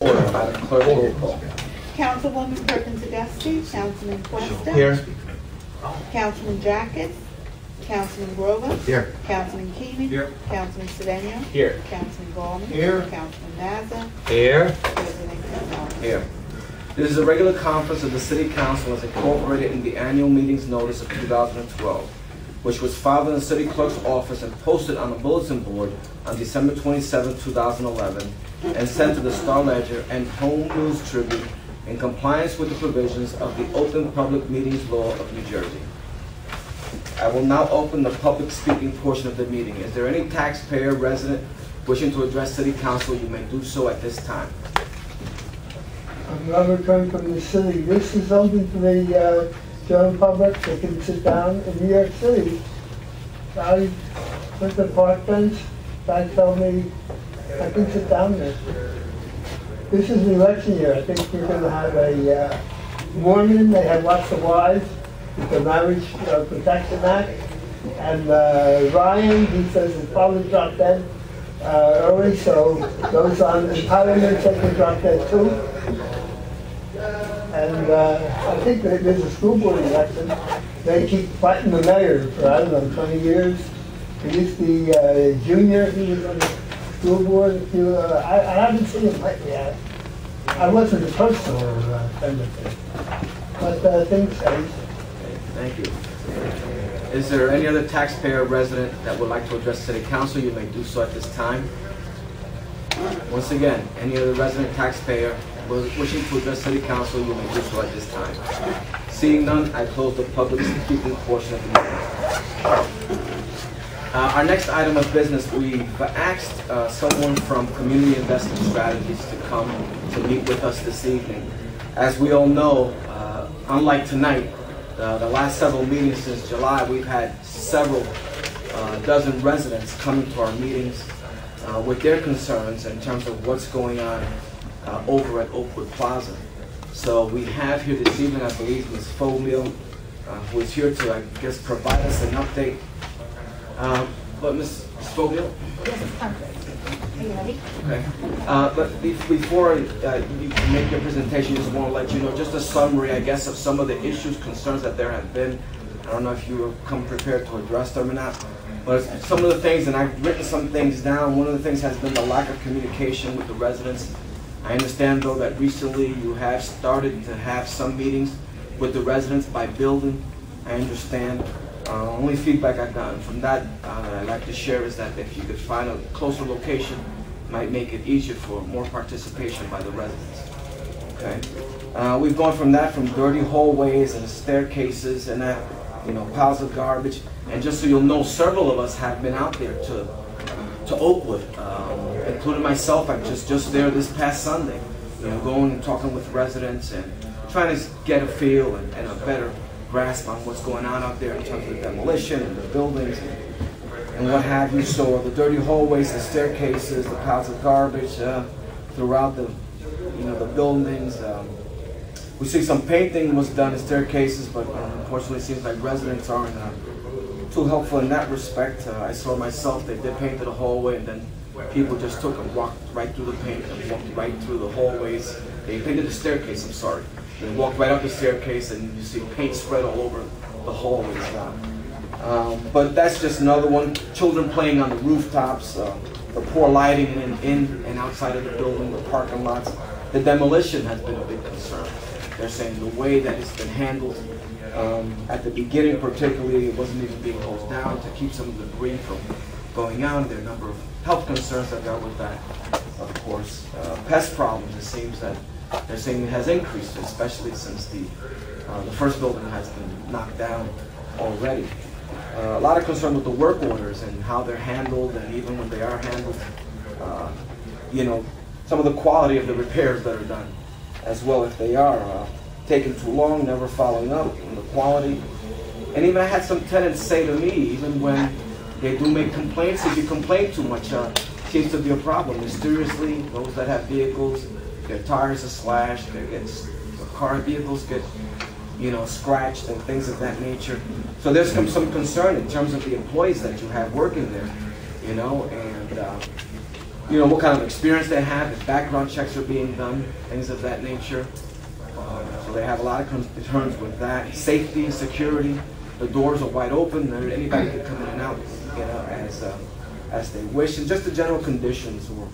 Order. Madam Clerk, roll call. Councilwoman Perkins Dusty, Councilman Questa. Here. Councilman Jackets, Councilman Grover. Here. Councilman Keenan. Here. Councilman Sedano. Here. Councilman Ballman. Here. Councilman Mazza. Here. President Gonzalez. Here. This is a regular conference of the City Council as incorporated in the annual meetings notice of 2012, which was filed in the City Clerk's office and posted on the bulletin board on December 27, 2011, and sent to the Star-Ledger and Home News Tribune in compliance with the provisions of the Open Public Meetings Law of New Jersey. I will now open the public speaking portion of the meeting. Is there any taxpayer resident wishing to address City Council? You may do so at this time. I'm Robert Kern from the city. This is open to the general public. They can sit down in New York City. I went to the park bench. Guy told me I can sit down there. This is an election year. I think we're going to have a Mormon. They have lots of wives. The Marriage Protection Act. And Ryan, he says his father dropped dead early, so those on entitlements, they can drop dead too. And I think that there's a school board election. They keep fighting the mayor for, I don't know, 20 years. He used to be junior. He was on the school board. I haven't seen him lately. I wasn't a personal friend of his. But things change. Thank you. Is there any other taxpayer resident that would like to address City Council? You may do so at this time. Once again, any other resident taxpayer wishing to address City Council, you may do so at this time. Seeing none, I close the public speaking portion of the meeting. Our next item of business, we've asked someone from Community Investment Strategies to come to meet with us this evening. As we all know, unlike tonight, the last several meetings since July, we've had several dozen residents coming to our meetings with their concerns in terms of what's going on over at Oakwood Plaza. So we have here this evening, I believe, Ms. Foglio, who is here to, I guess, provide us an update. But Ms. Foglio? Yes, I'm ready. Are you ready? Okay. But before you make your presentation, just want to let you know just a summary, I guess, of some of the issues, concerns that there have been. I don't know if you have come prepared to address them or not, but some of the things, and I've written some things down. One of the things has been the lack of communication with the residents. I understand, though, that recently you have started to have some meetings with the residents by building. I understand. Only feedback I've gotten from that I'd like to share is that if you could find a closer location, it might make it easier for more participation by the residents. Okay. We've gone from that, from dirty hallways and staircases and that, piles of garbage. And just so you'll know, several of us have been out there to Oakwood, including myself. I'm just there this past Sunday, going and talking with residents and trying to get a feel and a better grasp on what's going on out there in terms of demolition and the buildings and what have you. So the dirty hallways, the staircases, the piles of garbage throughout the buildings. We see some painting was done in staircases, but unfortunately it seems like residents aren't too helpful in that respect. I saw myself, they did paint the hallway and then people just took and walked right through the paint and walked right through the hallways. They painted the staircase, I'm sorry. They walked right up the staircase and you see paint spread all over the hallways now. But that's just another one. Children playing on the rooftops, the poor lighting in and outside of the building, the parking lots. The demolition has been a big concern. They're saying the way that it's been handled, at the beginning particularly, it wasn't even being closed down to keep some of the debris from going on. There are a number of health concerns that dealt with that, of course. Pest problems, it seems that they're saying it has increased, especially since the first building has been knocked down already. A lot of concern with the work orders and how they're handled, and even when they are handled, some of the quality of the repairs that are done as well, if they are taking too long, never following up on the quality. And even I had some tenants say to me, even when they do make complaints, if you complain too much, seems to be a problem. Mysteriously, those that have vehicles, their tires are slashed, car vehicles get, scratched and things of that nature. So there's some concern in terms of the employees that you have working there, and you know, what kind of experience they have, if background checks are being done, things of that nature. So they have a lot of concerns with that. Safety, security, the doors are wide open, anybody can come in and out, you know, as they wish. And just the general conditions were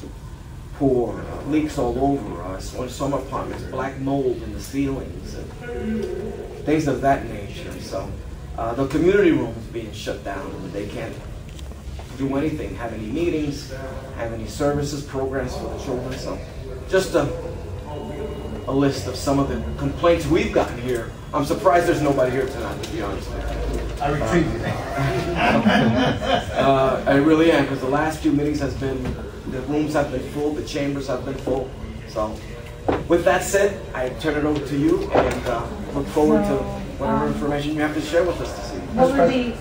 poor, leaks all over, some apartments, black mold in the ceilings, and things of that nature. So the community room is being shut down, and they can't do anything, have any meetings, have any services, programs for the children. So just a list of some of the complaints we've gotten here. I'm surprised there's nobody here tonight, to be honest with you. I retrieved it. I really am, because the last few meetings the rooms have been full, the chambers have been full. So with that said, I turn it over to you, and look forward to whatever information you have to share with us this evening. What would be,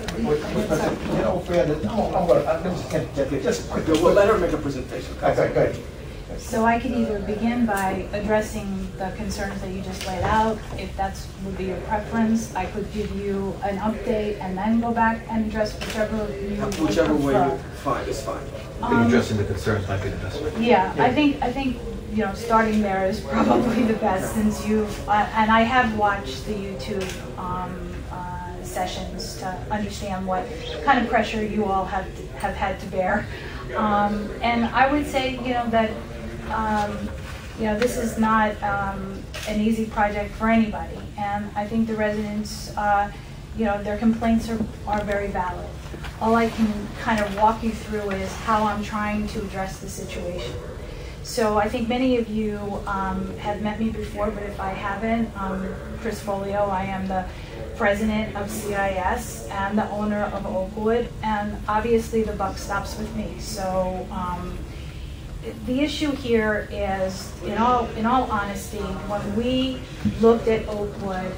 We'll let her make a presentation. Okay, good. so I could either begin by addressing the concerns that you just laid out, if that's would be your preference. I could give you an update and then go back and address whichever you would Whichever way prefer. you find is fine. I think addressing the concerns might be the best way. Yeah, I think you know, starting there is probably the best, since you've and I have watched the YouTube sessions to understand what kind of pressure you all have had to bear, and I would say, you know, that you know, this is not an easy project for anybody, and I think the residents, you know, their complaints are very valid. All I can kind of walk you through is how I'm trying to address the situation. So I think many of you have met me before, but if I haven't, Chris Foglio, I am the president of CIS and the owner of Oakwood, and obviously the buck stops with me. So the issue here is, in all honesty, when we looked at Oakwood,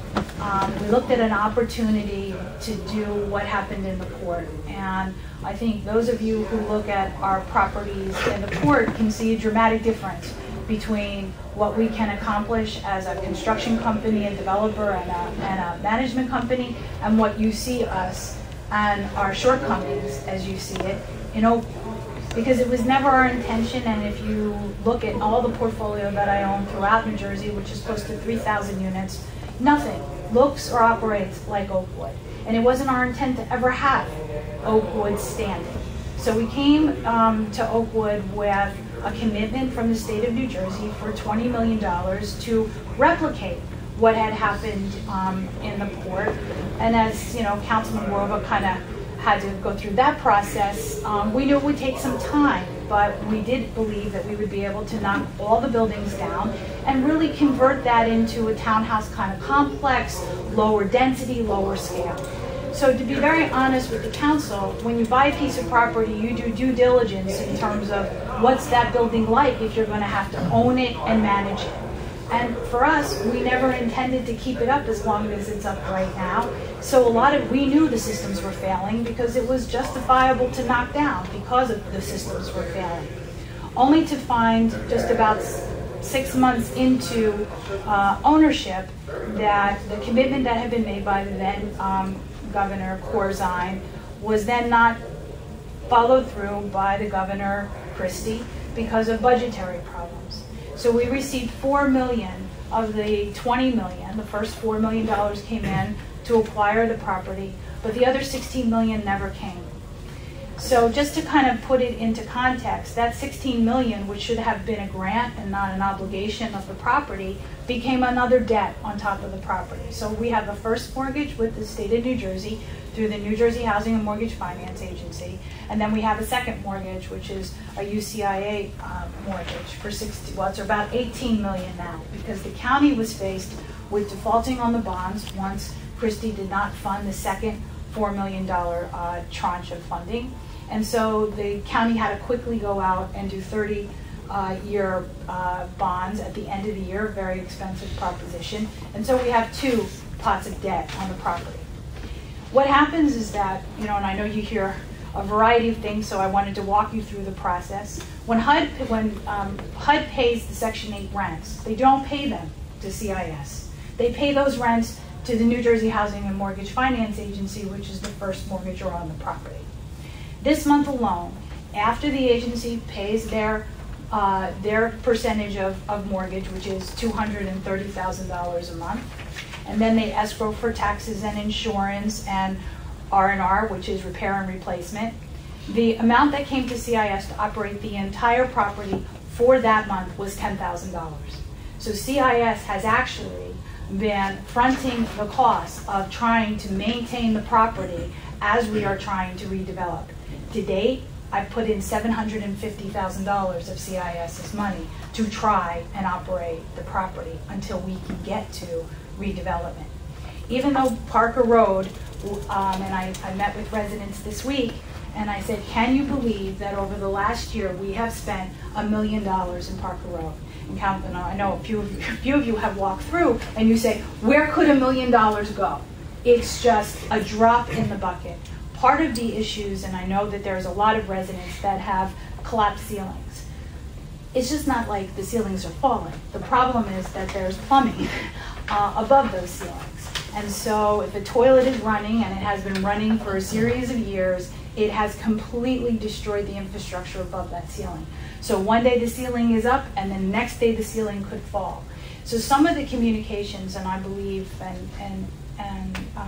we looked at an opportunity to do what happened in the port. And I think those of you who look at our properties in the port can see a dramatic difference between what we can accomplish as a construction company, a developer, and a management company, and what you see us and our shortcomings as you see it in Oakwood. Because it was never our intention, and if you look at all the portfolio that I own throughout New Jersey, which is close to 3,000 units, nothing looks or operates like Oakwood. And it wasn't our intent to ever have Oakwood standing. So we came to Oakwood with a commitment from the state of New Jersey for $20 million to replicate what had happened in the port. And as you know, Councilman Warova kind of had to go through that process. We knew it would take some time, but we did believe that we would be able to knock all the buildings down and really convert that into a townhouse kind of complex, lower density, lower scale. So to be very honest with the council, when you buy a piece of property, you do due diligence in terms of what's that building like if you're going to have to own it and manage it. And for us, we never intended to keep it up as long as it's up right now. So we knew the systems were failing because it was justifiable to knock down because of the systems were failing. Only to find just about 6 months into ownership that the commitment that had been made by the then Governor Corzine was then not followed through by the Governor Christie because of budgetary problems. So we received $4 million of the $20 million. The first $4 million came in to acquire the property, but the other $16 million never came. So just to kind of put it into context, that $16 million, which should have been a grant and not an obligation of the property, became another debt on top of the property. So we have a first mortgage with the state of New Jersey through the New Jersey Housing and Mortgage Finance Agency, and then we have a second mortgage, which is a UCIA mortgage for it's about $18 million now, because the county was faced with defaulting on the bonds once Christie did not fund the second $4 million tranche of funding. And so the county had to quickly go out and do 30-year bonds at the end of the year, very expensive proposition. And so we have 2 pots of debt on the property. What happens is that, you know, and I know you hear a variety of things, so I wanted to walk you through the process. When HUD pays the Section 8 rents, they don't pay them to CIS. They pay those rents to the New Jersey Housing and Mortgage Finance Agency, which is the first mortgager on the property. This month alone, after the agency pays their percentage of mortgage, which is $230,000 a month, and then they escrow for taxes and insurance and R&R, which is repair and replacement. The amount that came to CIS to operate the entire property for that month was $10,000. So CIS has actually been fronting the cost of trying to maintain the property as we are trying to redevelop. To date, I've put in $750,000 of CIS's money to try and operate the property until we can get to redevelopment. Even though Parker Road, and I met with residents this week, and I said, can you believe that over the last year we have spent $1 million in Parker Road? And I know a few of you have walked through, and you say, where could $1 million go? It's just a drop in the bucket. Part of the issues, and I know that there's a lot of residents that have collapsed ceilings. It's just not like the ceilings are falling. The problem is that there's plumbing above those ceilings. And so if a toilet is running, and it has been running for a series of years, it has completely destroyed the infrastructure above that ceiling. So one day the ceiling is up, and the next day the ceiling could fall. So some of the communications, and I believe, and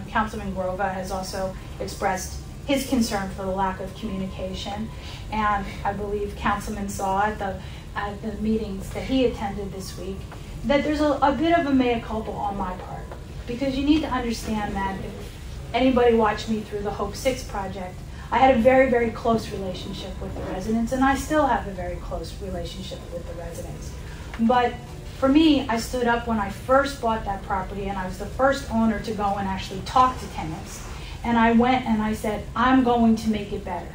Councilman Grova has also expressed his concern for the lack of communication, and I believe Councilman saw at the meetings that he attended this week, that there's a bit of a mea culpa on my part. Because you need to understand that if anybody watched me through the Hope 6 project, I had a very, very close relationship with the residents, and I still have a very close relationship with the residents. But for me, I stood up when I first bought that property, and I was the first owner to go and actually talk to tenants. And I went and I said, I'm going to make it better.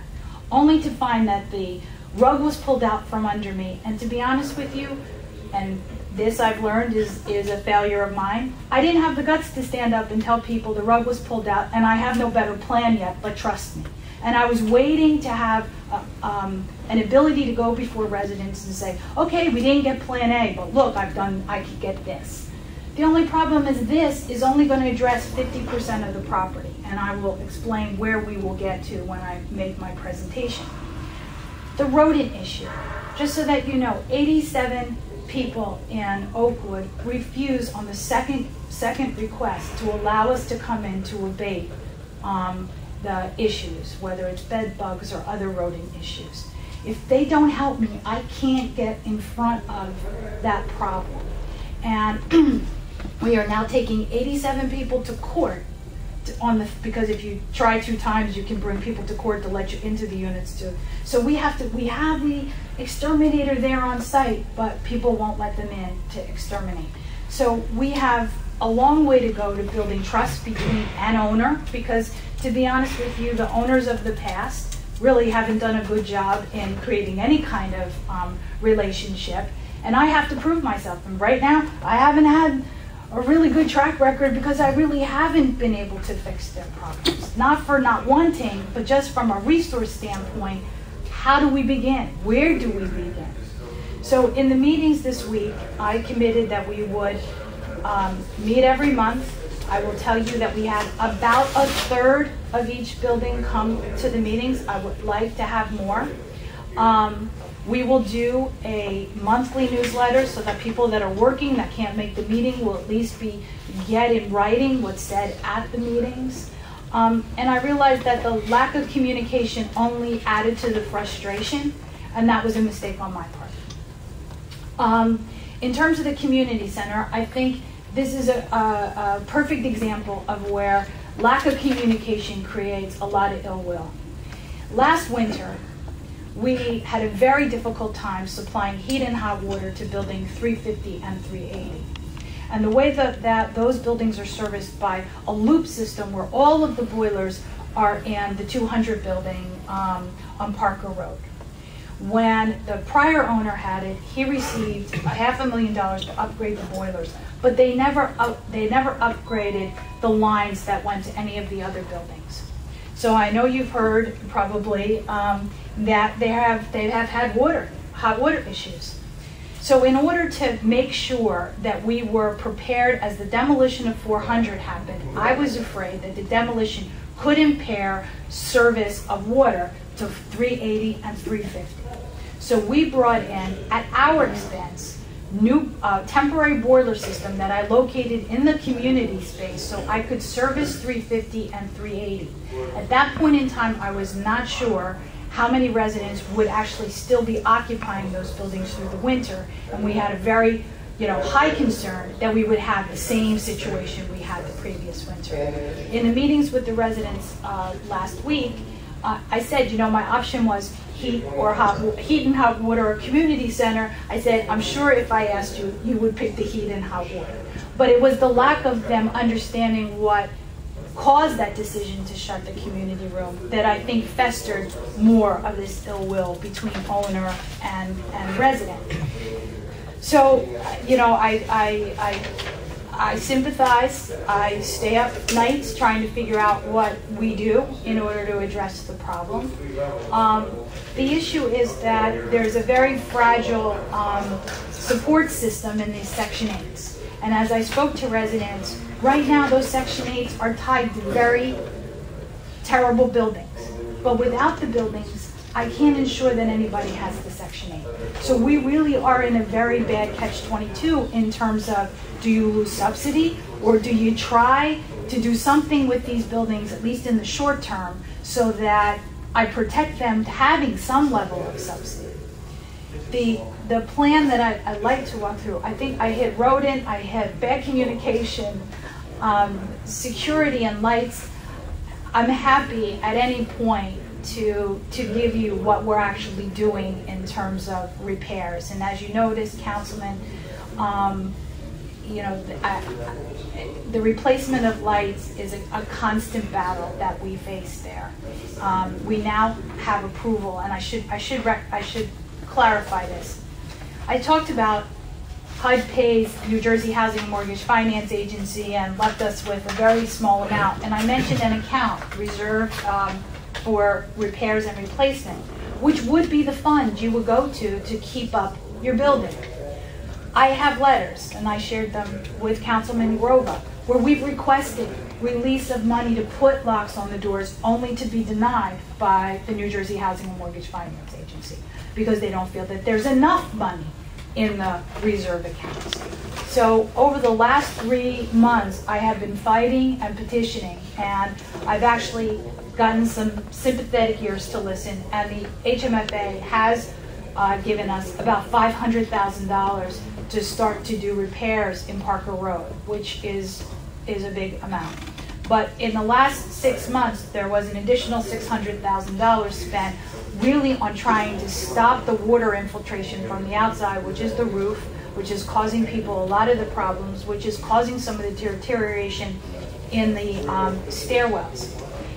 Only to find that the rug was pulled out from under me. And to be honest with you, and this I've learned is a failure of mine, I didn't have the guts to stand up and tell people the rug was pulled out, and I have no better plan yet, but trust me. And I was waiting to have an ability to go before residents and say, okay, we didn't get plan A, but look, I could get this. The only problem is this is only going to address 50% of the property, and I will explain where we will get to when I make my presentation. The rodent issue, just so that you know, 87 people in Oakwood refused on the second request to allow us to come in to abate the issues, whether it's bed bugs or other rodent issues. If they don't help me, I can't get in front of that problem. And we are now taking 87 people to court because if you try 2 times, you can bring people to court to let you into the units too. So we have the exterminator there on site, but people won't let them in to exterminate. So we have a long way to go to building trust between an owner, because to be honest with you, the owners of the past really haven't done a good job in creating any kind of relationship. And I have to prove myself. And right now, I haven't had a really good track record because I really haven't been able to fix their problems. Not for not wanting, but just from a resource standpoint, how do we begin? Where do we begin? So in the meetings this week, I committed that we would meet every month. I will tell you that we had about a third of each building come to the meetings. I would like to have more. We will do a monthly newsletter so that people that are working that can't make the meeting will at least get in writing what's said at the meetings. And I realized that the lack of communication only added to the frustration, and that was a mistake on my part. In terms of the community center, I think this is a perfect example of where lack of communication creates a lot of ill will. Last winter, we had a very difficult time supplying heat and hot water to building 350 and 380. And the way that those buildings are serviced by a loop system where all of the boilers are in the 200 building on Parker Road. When the prior owner had it, he received $500,000 to upgrade the boilers, but they never upgraded the lines that went to any of the other buildings. So I know you've heard probably that they have had hot water issues. So in order to make sure that we were prepared as the demolition of 400 happened, I was afraid that the demolition could impair service of water to 380 and 350. So we brought in, at our expense, new temporary boiler system that I located in the community space so I could service 350 and 380. At that point in time, I was not sure how many residents would actually still be occupying those buildings through the winter, and we had a very high concern that we would have the same situation we had the previous winter. In the meetings with the residents last week, I said, my option was heat and hot water or community center. I said, I'm sure if I asked you, you would pick the heat and hot water. But it was the lack of them understanding what caused that decision to shut the community room that I think festered more of this ill will between owner and resident. So, I sympathize. I stay up nights trying to figure out what we do in order to address the problem. The issue is that there's a very fragile support system in these Section 8s. And as I spoke to residents, right now those Section 8s are tied to very terrible buildings. But without the buildings, I can't ensure that anybody has the Section 8. So we really are in a very bad catch-22 in terms of, do you lose subsidy, or do you try to do something with these buildings, at least in the short term, so that I protect them having some level of subsidy? The plan that I'd like to walk through, I think I hit rodent, I hit bad communication, security and lights. I'm happy at any point to give you what we're actually doing in terms of repairs. And as you noticed, Councilman, the replacement of lights is a constant battle that we face there. We now have approval, and I should clarify this. I talked about HUD pays New Jersey Housing Mortgage Finance Agency and left us with a very small amount, and I mentioned an account reserved for repairs and replacement, which would be the fund you would go to keep up your building. I have letters, and I shared them with Councilman Grova, where we've requested release of money to put locks on the doors, only to be denied by the New Jersey Housing and Mortgage Finance Agency, because they don't feel that there's enough money in the reserve accounts. So over the last 3 months, I have been fighting and petitioning, and I've actually gotten some sympathetic ears to listen, and the HMFA has given us about $500,000 to start to do repairs in Parker Road, which is a big amount. But in the last 6 months, there was an additional $600,000 spent really on trying to stop the water infiltration from the outside, which is the roof, which is causing people a lot of the problems, which is causing some of the deterioration in the stairwells.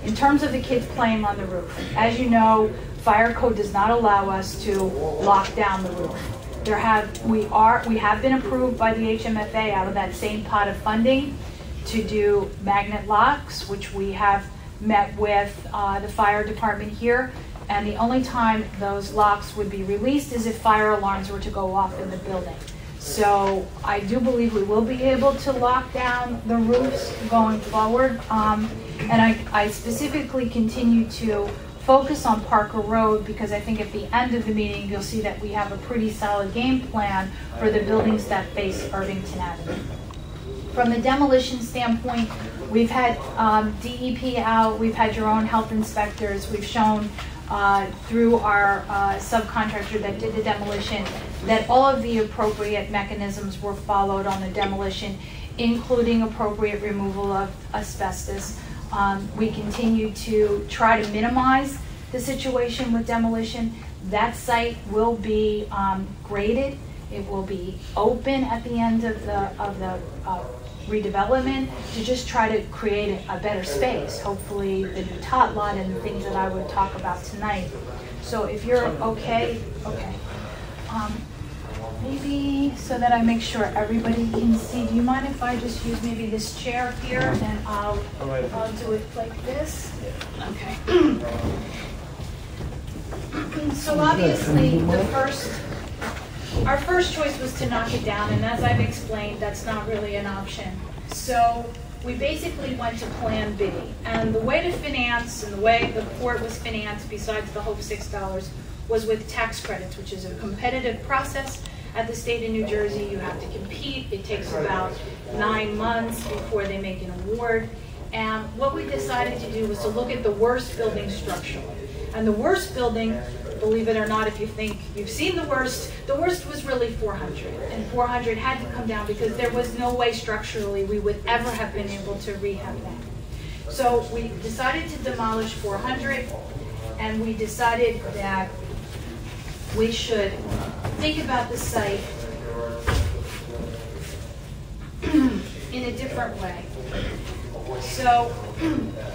In terms of the kids playing on the roof, as you know, fire code does not allow us to lock down the roof. We have been approved by the HMFA out of that same pot of funding to do magnet locks, which we have met with the fire department here. And the only time those locks would be released is if fire alarms were to go off in the building. So I do believe we will be able to lock down the roofs going forward. And I specifically continue to focus on Parker Road because I think at the end of the meeting you'll see that we have a pretty solid game plan for the buildings that face Irvington Avenue. From the demolition standpoint, we've had DEP out, we've had your own health inspectors, we've shown through our subcontractor that did the demolition that all of the appropriate mechanisms were followed on the demolition, including appropriate removal of asbestos. We continue to try to minimize the situation with demolition. That site will be graded. It will be open at the end of the redevelopment to just try to create a better space. Hopefully the new tot lot and the things that I would talk about tonight. So if you're okay. Maybe so that I make sure everybody can see. Do you mind if I just use maybe this chair here and I'll do it like this? Okay. So obviously our first choice was to knock it down, and as I've explained, that's not really an option. So we basically went to Plan B. And the way to finance and the way the port was financed, besides the Hope $6, was with tax credits, which is a competitive process. At the state of New Jersey, you have to compete. It takes about 9 months before they make an award. And what we decided to do was to look at the worst building structurally. And the worst building, believe it or not, if you think you've seen the worst was really 400. And 400 had to come down because there was no way structurally we would ever have been able to rehab that. So we decided to demolish 400, and we decided that we should think about the site in a different way. So,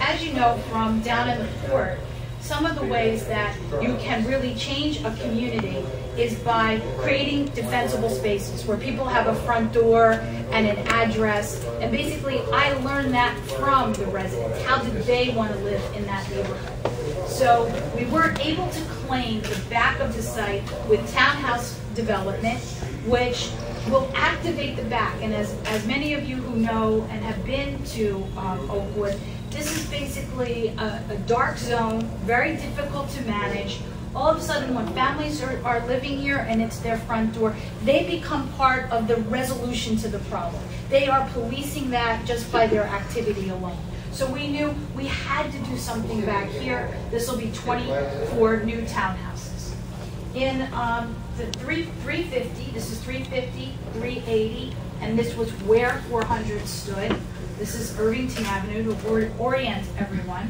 as you know from down in the port, some of the ways that you can really change a community is by creating defensible spaces where people have a front door and an address. And basically, I learned that from the residents. How did they want to live in that neighborhood? So we were able to claim the back of the site with townhouse development, which will activate the back. And as many of you who know and have been to Oakwood, this is basically a dark zone, very difficult to manage. All of a sudden, when families are living here and it's their front door, they become part of the resolution to the problem. They are policing that just by their activity alone. So we knew we had to do something back here. This will be 24 new townhouses. In the 350, this is 350, 380, and this was where 400 stood. This is Irvington Avenue to orient everyone.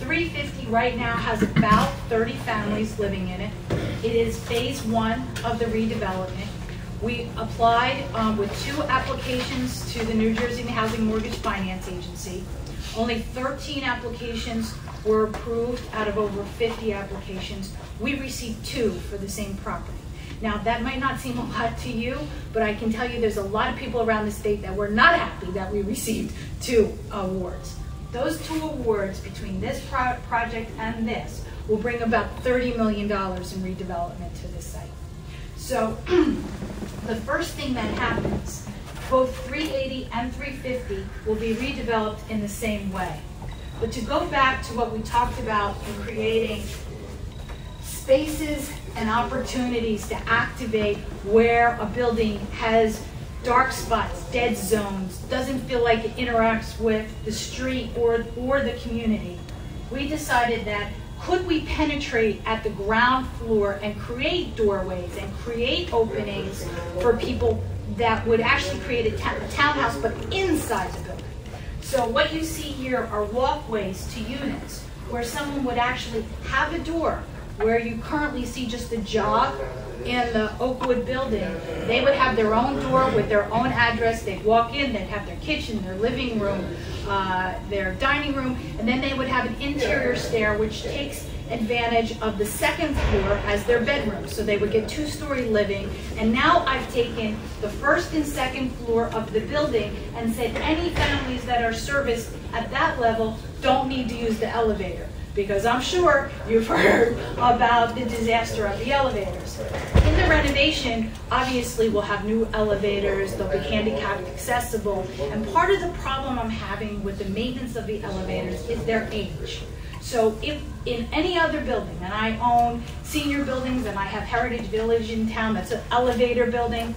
350 right now has about 30 families living in it. It is phase 1 of the redevelopment. We applied with 2 applications to the New Jersey Housing Mortgage Finance Agency. Only 13 applications were approved out of over 50 applications. We received 2 for the same property. Now, that might not seem a lot to you, but I can tell you there's a lot of people around the state that were not happy that we received 2 awards. Those 2 awards between this project and this will bring about $30 million in redevelopment to this site. So the first thing that happens, both 380 and 350 will be redeveloped in the same way. But to go back to what we talked about in creating spaces and opportunities to activate where a building has dark spots, dead zones, doesn't feel like it interacts with the street or the community, we decided that could we penetrate at the ground floor and create doorways and create openings for people that would actually create a townhouse but inside the building. So what you see here are walkways to units where someone would actually have a door where you currently see just a jog in the Oakwood building. They would have their own door with their own address. They'd walk in, they'd have their kitchen, their living room, their dining room, and then they would have an interior stair which takes advantage of the second floor as their bedroom. So they would get 2-story living. And now I've taken the first and second floor of the building and said any families that are serviced at that level don't need to use the elevator, because I'm sure you've heard about the disaster of the elevators. In the renovation, obviously we'll have new elevators, they'll be handicapped accessible, and part of the problem I'm having with the maintenance of the elevators is their age. So if in any other building, and I own senior buildings and I have Heritage Village in town that's an elevator building,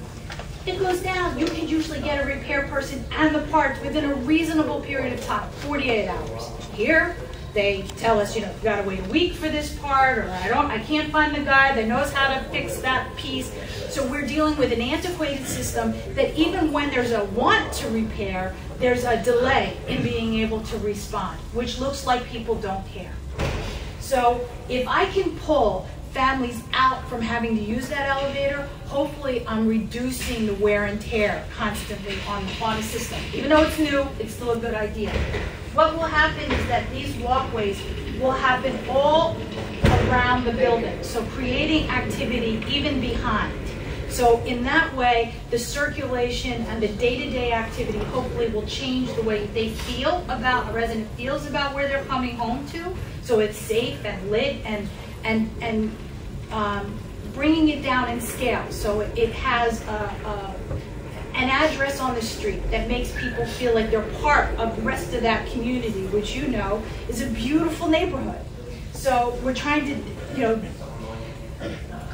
it goes down. You can usually get a repair person and the parts within a reasonable period of time, 48 hours. Here, they tell us, you know, you gotta wait a week for this part, or I can't find the guy that knows how to fix that piece. So we're dealing with an antiquated system that even when there's a want to repair, there's a delay in being able to respond, which looks like people don't care. So if I can pull families out from having to use that elevator, hopefully I'm reducing the wear and tear constantly on a system. Even though it's new, it's still a good idea. What will happen is that these walkways will happen all around the building, so creating activity even behind. So in that way, the circulation and the day-to-day activity hopefully will change the way they feel about, a resident feels about where they're coming home to, so it's safe and lit and bringing it down in scale. So it has an address on the street that makes people feel like they're part of the rest of that community, which you know is a beautiful neighborhood. So we're trying to, you know,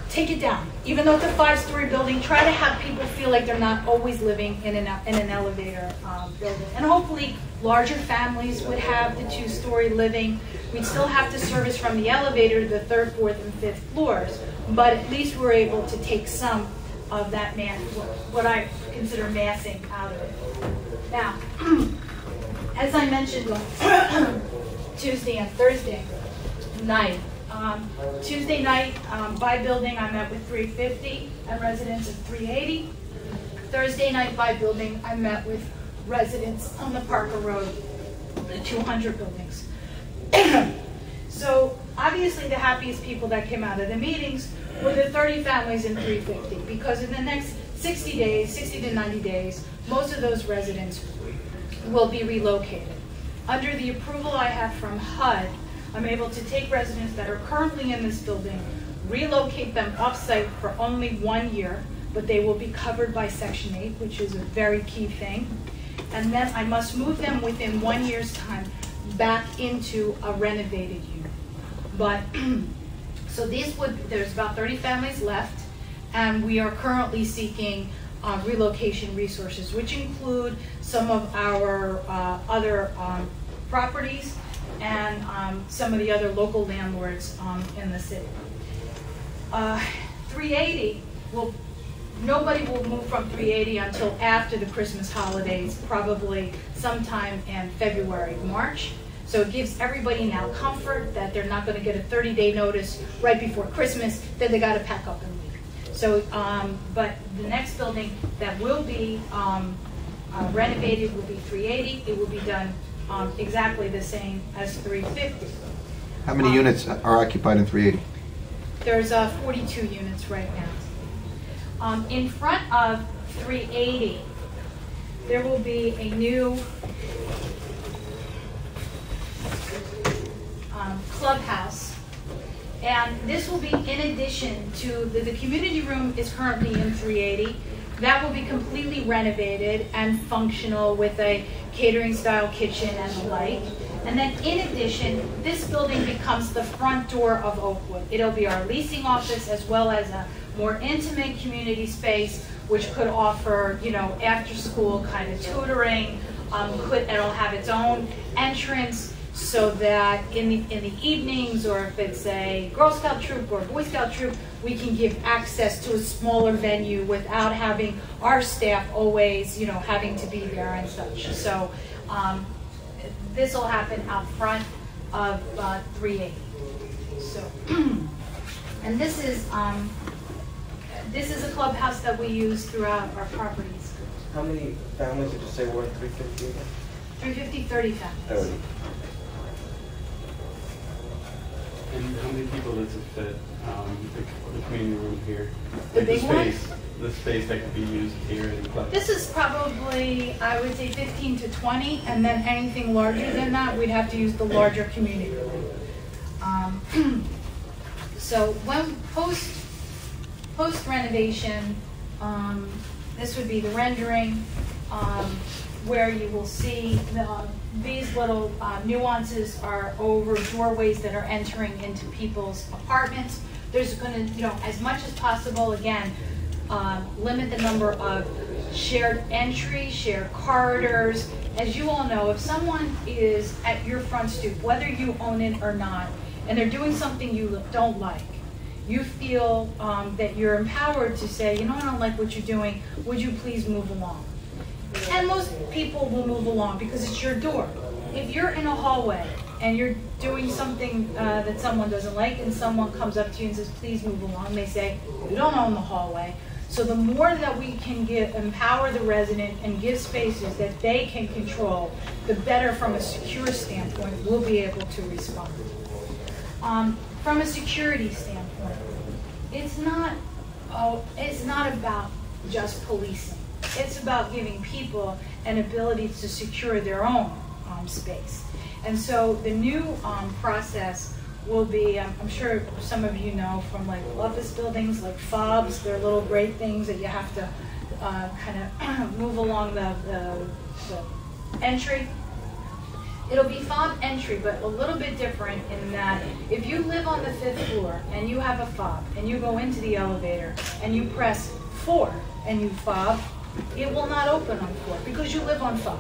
take it down. Even though it's a 5-story building, try to have people feel like they're not always living in an elevator building. And hopefully larger families would have the 2-story living. We'd still have to service from the elevator to the 3rd, 4th, and 5th floors, but at least we're able to take some of that what I consider massing out of it. Now, as I mentioned on Tuesday and Thursday night, Tuesday night, by building, I met with 350 and residents of 380. Thursday night, by building, I met with residents on the Parker Road, the 200 buildings. So obviously the happiest people that came out of the meetings were the 30 families in 350, because in the next 60 days, 60 to 90 days, most of those residents will be relocated. Under the approval I have from HUD, I'm able to take residents that are currently in this building, relocate them off-site for only 1 year, but they will be covered by Section 8, which is a very key thing. And then I must move them within 1 year's time back into a renovated unit. But, so there's about 30 families left, and we are currently seeking relocation resources, which include some of our other properties and some of the other local landlords in the city. 380, nobody will move from 380 until after the Christmas holidays, probably sometime in February, March. So it gives everybody now comfort that they're not going to get a 30-day notice right before Christmas that they got to pack up and leave. So, but the next building that will be renovated will be 380. It will be done exactly the same as 350. How many units are occupied in 380? There's 42 units right now. In front of 380, there will be a new clubhouse, and this will be in addition to the community room is currently in 380. That will be completely renovated and functional with a catering style kitchen and the like. And then in addition, this building becomes the front door of Oakwood. It'll be our leasing office as well as a more intimate community space, which could offer, you know, after school kind of tutoring. It'll have its own entrance so that in the evenings, or if it's a Girl Scout troop or Boy Scout troop, we can give access to a smaller venue without having our staff always, you know, having to be there and such. So this will happen out front of 380. So, and this is a clubhouse that we use throughout our properties. How many families did you say were in 350 again? 350, 30 families. 30. And how many people does it fit, the community room here? The Like big one? The space that could be used here in the club. This is probably, I would say 15 to 20, and then anything larger than that, we'd have to use the larger community room. So when post renovation, this would be the rendering, where you will see these little nuances are over doorways that are entering into people's apartments. There's going to, you know, as much as possible, again, limit the number of shared entries, shared corridors. As you all know, if someone is at your front stoop, whether you own it or not, and they're doing something you don't like, you feel that you're empowered to say, you know, I don't like what you're doing, would you please move along? And most people will move along because it's your door. If you're in a hallway and you're doing something that someone doesn't like, and someone comes up to you and says, please move along, they say, you don't own the hallway. So the more that we can empower the resident and give spaces that they can control, the better from a secure standpoint we'll be able to respond. From a security standpoint, it's not about just policing. It's about giving people an ability to secure their own space. And so the new process will be, I'm sure some of you know from like office buildings like fobs, they're little gray things that you have to kind of move along the entry. It'll be fob entry, but a little bit different in that if you live on the 5th floor and you have a fob and you go into the elevator and you press 4 and you fob, it will not open on 4 because you live on 5.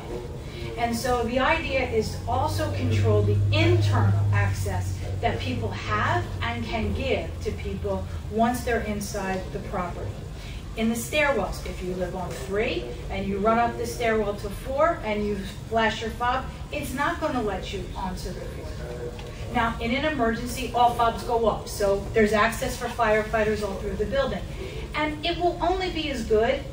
And so the idea is to also control the internal access that people have and can give to people once they're inside the property. In the stairwells, if you live on 3 and you run up the stairwell to 4 and you flash your fob, it's not going to let you onto the 4th. Now, in an emergency, all fobs go up, so there's access for firefighters all through the building. And it will only be as good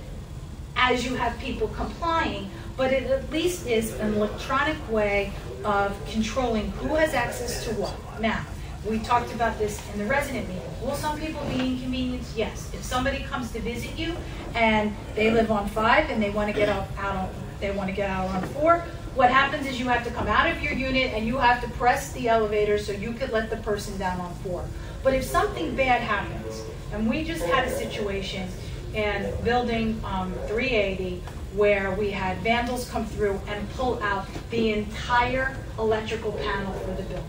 as you have people complying, but it at least is an electronic way of controlling who has access to what. Now, we talked about this in the resident meeting. Will some people be inconvenienced? Yes. If somebody comes to visit you and they live on 5 and they want to get out on 4, what happens is you have to come out of your unit and you have to press the elevator so you could let the person down on 4. But if something bad happens, and we just had a situation in building 380 where we had vandals come through and pull out the entire electrical panel for the building.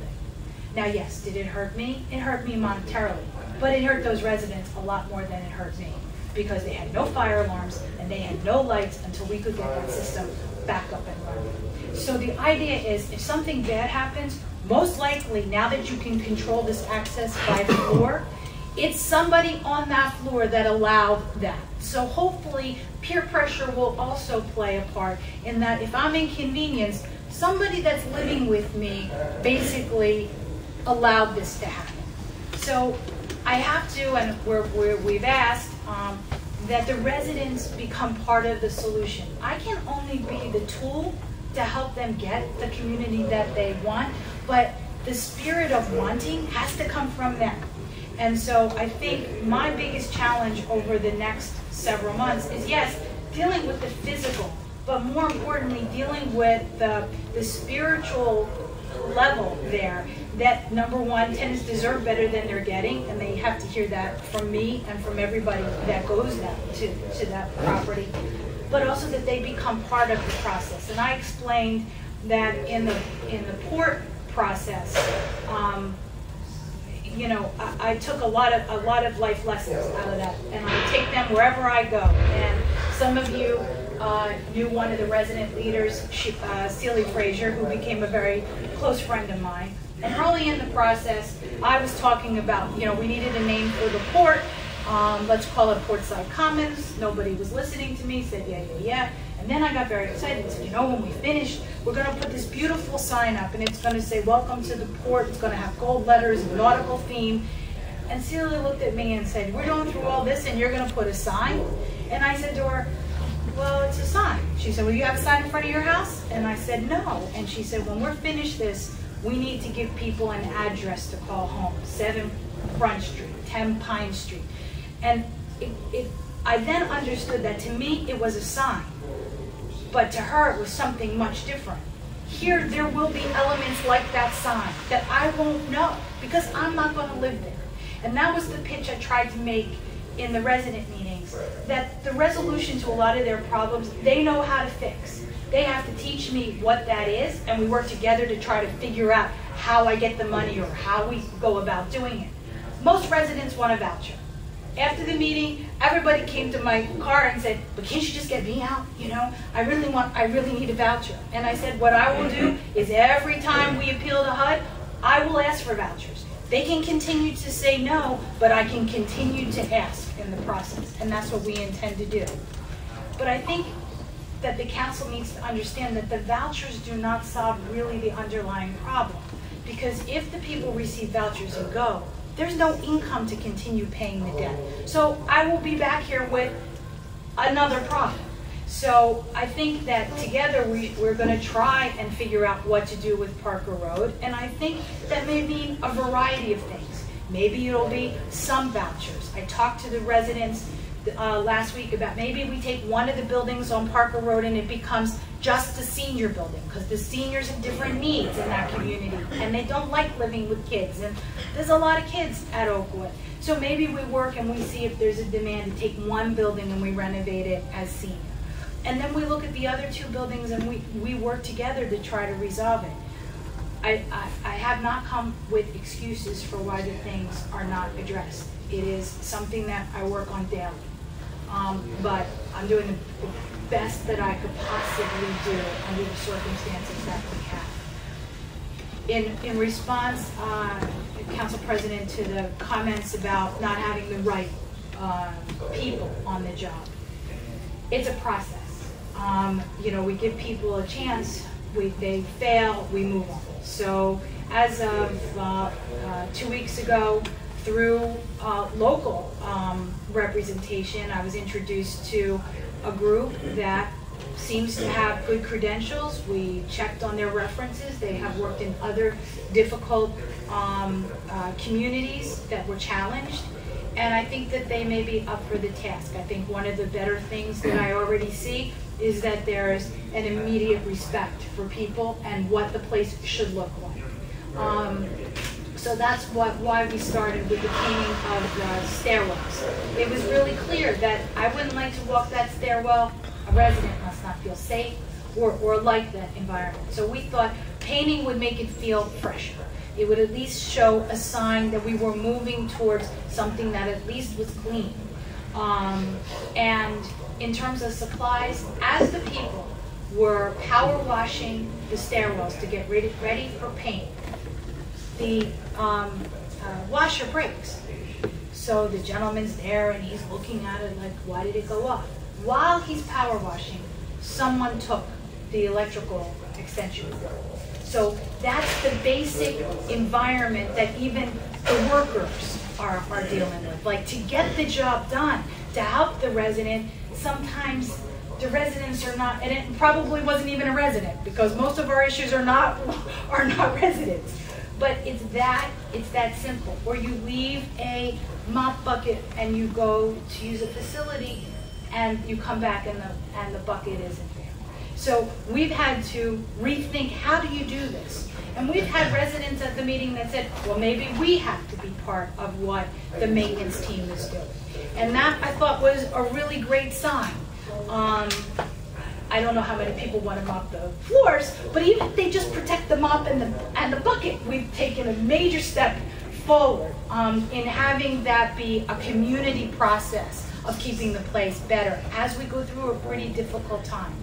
Now, yes, did it hurt me? It hurt me monetarily, but it hurt those residents a lot more than it hurt me because they had no fire alarms and they had no lights until we could get that system back up and running. So the idea is if something bad happens, most likely now that you can control this access by the floor, it's somebody on that floor that allowed that. So hopefully peer pressure will also play a part in that if I'm inconvenienced, somebody that's living with me basically allowed this to happen. So I have to, and we've asked that the residents become part of the solution. I can only be the tool to help them get the community that they want, but the spirit of wanting has to come from them. And so I think my biggest challenge over the next several months is, yes, dealing with the physical, but more importantly, dealing with the spiritual level there, that number one, tenants deserve better than they're getting, and they have to hear that from me and from everybody that goes to that property, but also that they become part of the process. And I explained that in the port process, you know, I took a lot of life lessons out of that, and I take them wherever I go. And some of you knew one of the resident leaders, Celie Frazier, who became a very close friend of mine. And early in the process, I was talking about, you know, we needed a name for the port. Let's call it Portside Commons. Nobody was listening to me, said yeah, yeah, yeah. And then I got very excited and said, you know, when we finish, we're going to put this beautiful sign up, and it's going to say, welcome to the port. It's going to have gold letters, nautical theme. And Celia looked at me and said, we're going through all this, and you're going to put a sign? And I said to her, well, it's a sign. She said, well, you have a sign in front of your house? And I said, no. And she said, when we're finished this, we need to give people an address to call home. 7 Front Street, 10 Pine Street. And I then understood that to me, it was a sign. But to her, it was something much different. Here, there will be elements like that sign that I won't know because I'm not going to live there. And that was the pitch I tried to make in the resident meetings, that the resolution to a lot of their problems, they know how to fix. They have to teach me what that is, and we work together to try to figure out how I get the money or how we go about doing it. Most residents want a voucher. After the meeting, everybody came to my car and said, but can't you just get me out? You know, I really need a voucher. And I said, what I will do is every time we appeal to HUD, I will ask for vouchers. They can continue to say no, but I can continue to ask in the process. And that's what we intend to do. But I think that the council needs to understand that the vouchers do not solve really the underlying problem. Because if the people receive vouchers and go, there's no income to continue paying the debt. So I will be back here with another problem. So I think that together we're going to try and figure out what to do with Parker Road. And I think that may mean a variety of things. Maybe it'll be some vouchers. I talked to the residents last week about maybe we take one of the buildings on Parker Road and it becomes just a senior building, because the seniors have different needs in that community and they don't like living with kids, and there's a lot of kids at Oakwood. So maybe we work and we see if there's a demand to take one building and we renovate it as senior. And then we look at the other two buildings and we work together to try to resolve it. I have not come with excuses for why the things are not addressed. It is something that I work on daily. But I'm doing the best that I could possibly do under the circumstances that we have. In response, Council President, to the comments about not having the right people on the job, it's a process. You know, we give people a chance, they fail, we move on. So as of 2 weeks ago, through local representation, I was introduced to a group that seems to have good credentials. We checked on their references. They have worked in other difficult communities that were challenged. And I think that they may be up for the task. I think one of the better things that I already see is that there's an immediate respect for people and what the place should look like. So that's why we started with the painting of the stairwells. It was really clear that I wouldn't like to walk that stairwell. A resident must not feel safe or like that environment. So we thought painting would make it feel fresher. It would at least show a sign that we were moving towards something that at least was clean. And in terms of supplies, as the people were power washing the stairwells to get ready for paint, the washer breaks. So the gentleman's there and he's looking at it like, why did it go off? While he's power washing, someone took the electrical extension cord. So that's the basic environment that even the workers are dealing with. Like, to get the job done, to help the resident, sometimes the residents are not, and it probably wasn't even a resident, because most of our issues are not residents. But it's that simple. Or you leave a mop bucket and you go to use a facility and you come back and the bucket isn't there. So we've had to rethink, how do you do this? And we've had residents at the meeting that said, well, maybe we have to be part of what the maintenance team is doing. And that, I thought, was a really great sign. I don't know how many people want to mop the floors, but even if they just protect the mop and the bucket, we've taken a major step forward in having that be a community process of keeping the place better as we go through a pretty difficult time.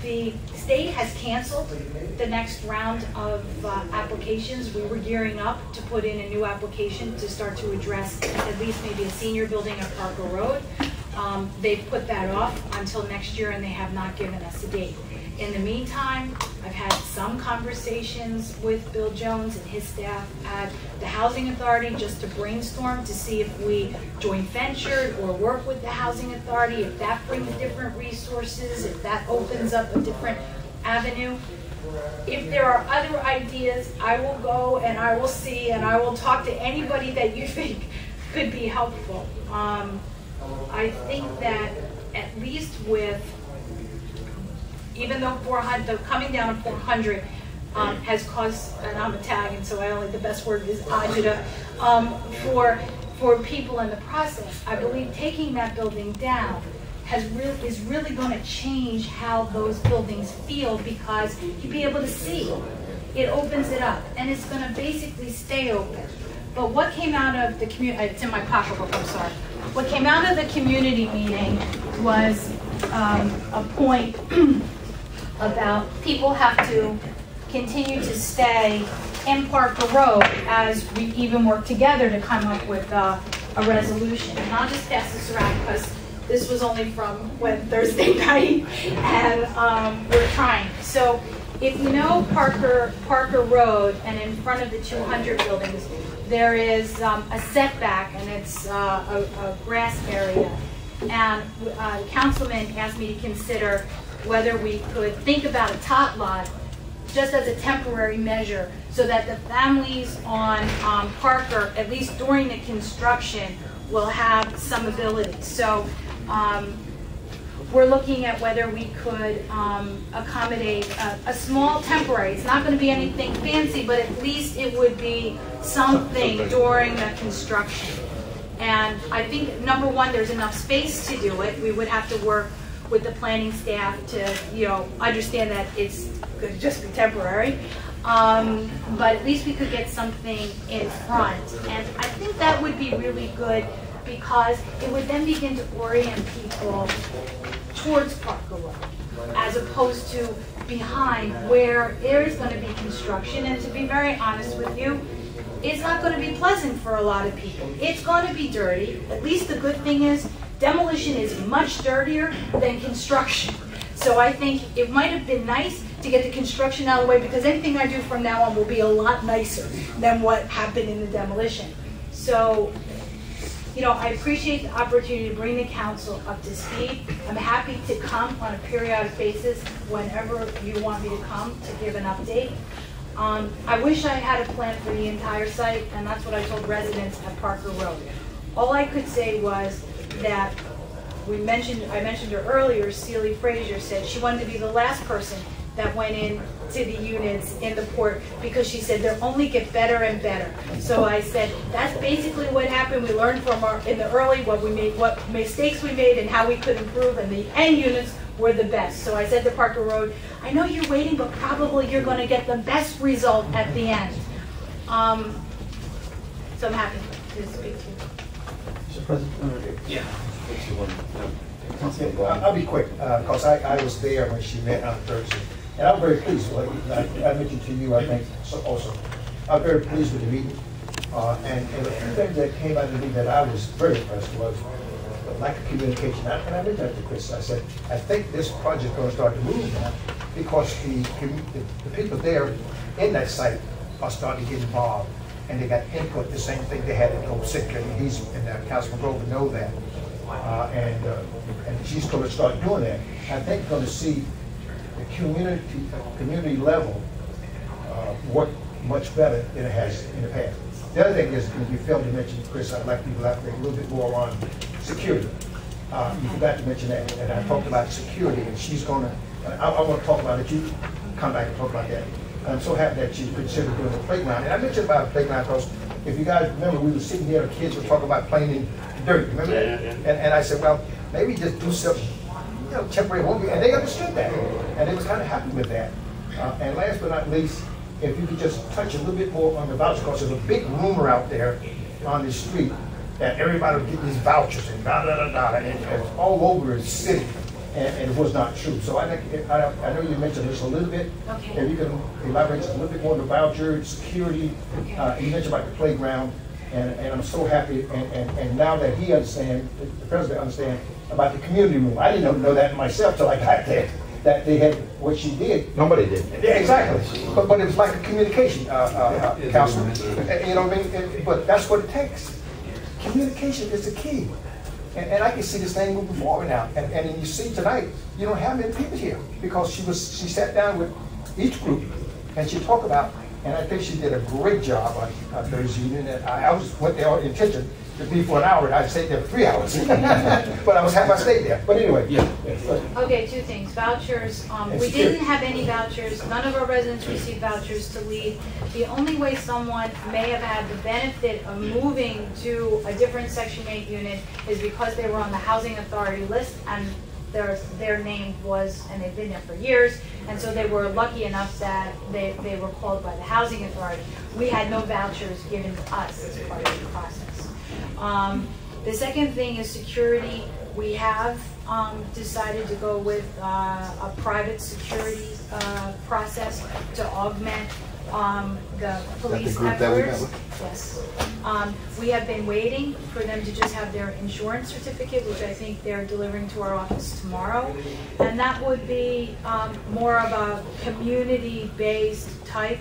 The state has canceled the next round of applications. We were gearing up to put in a new application to start to address at least maybe a senior building at Parker Road. They've put that off until next year, and they have not given us a date. In the meantime, I've had some conversations with Bill Jones and his staff at the Housing Authority just to brainstorm to see if we joint ventured or work with the Housing Authority, if that brings different resources, if that opens up a different avenue. If there are other ideas, I will go and I will see and I will talk to anybody that you think could be helpful. I think that at least with, even though 400, coming down to 400 has caused, and I'm Italian, so I only, the best word is agita, for people in the process, I believe taking that building down is really going to change how those buildings feel, because you'll be able to see. It opens it up, and it's going to basically stay open. But what came out of the community, it's in my pocketbook, I'm sorry. What came out of the community meeting was a point about people have to continue to stay in Parker Road as we even work together to come up with a resolution. And I'll just pass this around because this was only from Thursday night, and we're trying. So if you know Parker Road, and in front of the 200 buildings, there is a setback, and it's a grass area. And the councilman asked me to consider whether we could think about a tot lot just as a temporary measure, so that the families on Parker, at least during the construction, will have some ability. So we're looking at whether we could accommodate a small temporary. It's not going to be anything fancy, but at least it would be something during the construction. And I think, number one, there's enough space to do it. We would have to work with the planning staff to, you know, understand that it's going to just be temporary. But at least we could get something in front. And I think that would be really good because it would then begin to orient people towards Parker Road, as opposed to behind where there is going to be construction. And to be very honest with you, it's not going to be pleasant for a lot of people. It's going to be dirty. At least the good thing is demolition is much dirtier than construction. So I think it might have been nice to get the construction out of the way, because anything I do from now on will be a lot nicer than what happened in the demolition. So, you know, I appreciate the opportunity to bring the council up to speed. I'm happy to come on a periodic basis whenever you want me to come to give an update. I wish I had a plan for the entire site, and that's what I told residents at Parker Road. All I could say was that I mentioned her earlier, Celie Frazier said she wanted to be the last person that went in to the units in the port, because she said they'll only get better and better. So I said, that's basically what happened. We learned from in the early what mistakes we made and how we could improve, and the end units were the best. So I said to Parker Road, I know you're waiting, but probably you're going to get the best result at the end. So I'm happy to speak to you. Mr. President? Yeah. I'll be quick, because I was there when she met on Thursday, and I'm very pleased with it. I mentioned to you, I think, also. I'm very pleased with the meeting, and a few things that came out of the meeting that I was very impressed was the lack of communication. And I mentioned that to Chris. I said, I think this project is going to start to move now, because the people there in that site are starting to get involved, and they got input, the same thing they had in Old Sick. I mean, he's in that, Councilman Grover know that. And she's going to start doing that. I think going to see the community level work much better than it has in the past. The other thing is, you failed to mention, Chris, I'd like people to think a little bit more on security. You forgot to mention that, and I talked about security, and she's going to, I want to talk about it. You come back and talk about that. I'm so happy that you considered doing the playground. And I mentioned about the playground because if you guys remember, we were sitting here, the kids were talking about playing in dirt. Remember that? And I said, well, maybe just do something, you know, temporary. And they understood that. And they was kind of happy with that. And last but not least, if you could just touch a little bit more on the voucher, because there's a big rumor out there on the street that everybody will get these vouchers and and it's all over the city. And it was not true. So I think, I know you mentioned this a little bit. Okay. If you can elaborate just a little bit more on the voucher, security. Okay. You mentioned about the playground, and I'm so happy. And now that he understands, the president understands about the community room. I didn't know that myself till I got there, that they had what she did. Nobody did. Yeah, exactly. But it was like a communication, councilman. You know what I mean? But that's what it takes. Communication is the key. And I can see this thing moving forward now. And you see tonight, you don't have many people here because she sat down with each group and she talked about, and I think she did a great job on Thursday evening. And I went there on intention to be for an hour, and I stayed there for 3 hours. But I was happy I stayed there. But anyway. Yeah. Okay, two things. Vouchers. We didn't have any vouchers. None of our residents received vouchers to leave. The only way someone may have had the benefit of moving to a different Section 8 unit is because they were on the Housing Authority list, and their name was, and they've been there for years, and so they were lucky enough that they were called by the Housing Authority. We had no vouchers given to us as part of the process. The second thing is security. We have decided to go with a private security process to augment the police efforts. Yes. We have been waiting for them to just have their insurance certificate, which I think they're delivering to our office tomorrow. And that would be more of a community-based type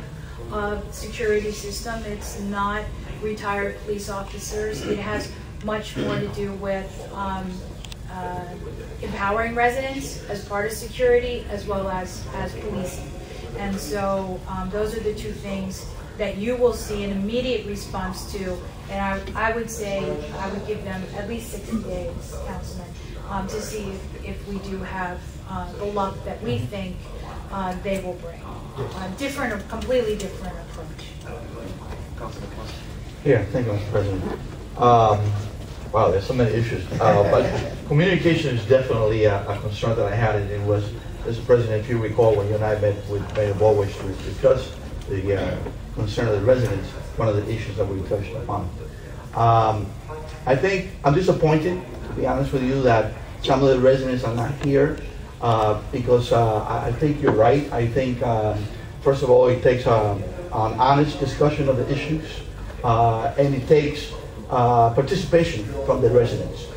of security system. It's not retired police officers. It has much more to do with empowering residents as part of security, as well as policing. And so those are the two things that you will see an immediate response to, and I would say I would give them at least 60 days, Councilman, to see if we do have the luck that we think they will bring. Different, or completely different approach. Yeah, thank you, Mr. President. Wow, there's so many issues, but communication is definitely a concern that I had, and it was, Mr. President, if you recall, when you and I met with Mayor Baldwin to discuss the concern of the residents, one of the issues that we touched upon. I think I'm disappointed, to be honest with you, that some of the residents are not here because I think you're right. I think, first of all, it takes an honest discussion of the issues, and it takes participation from the residents.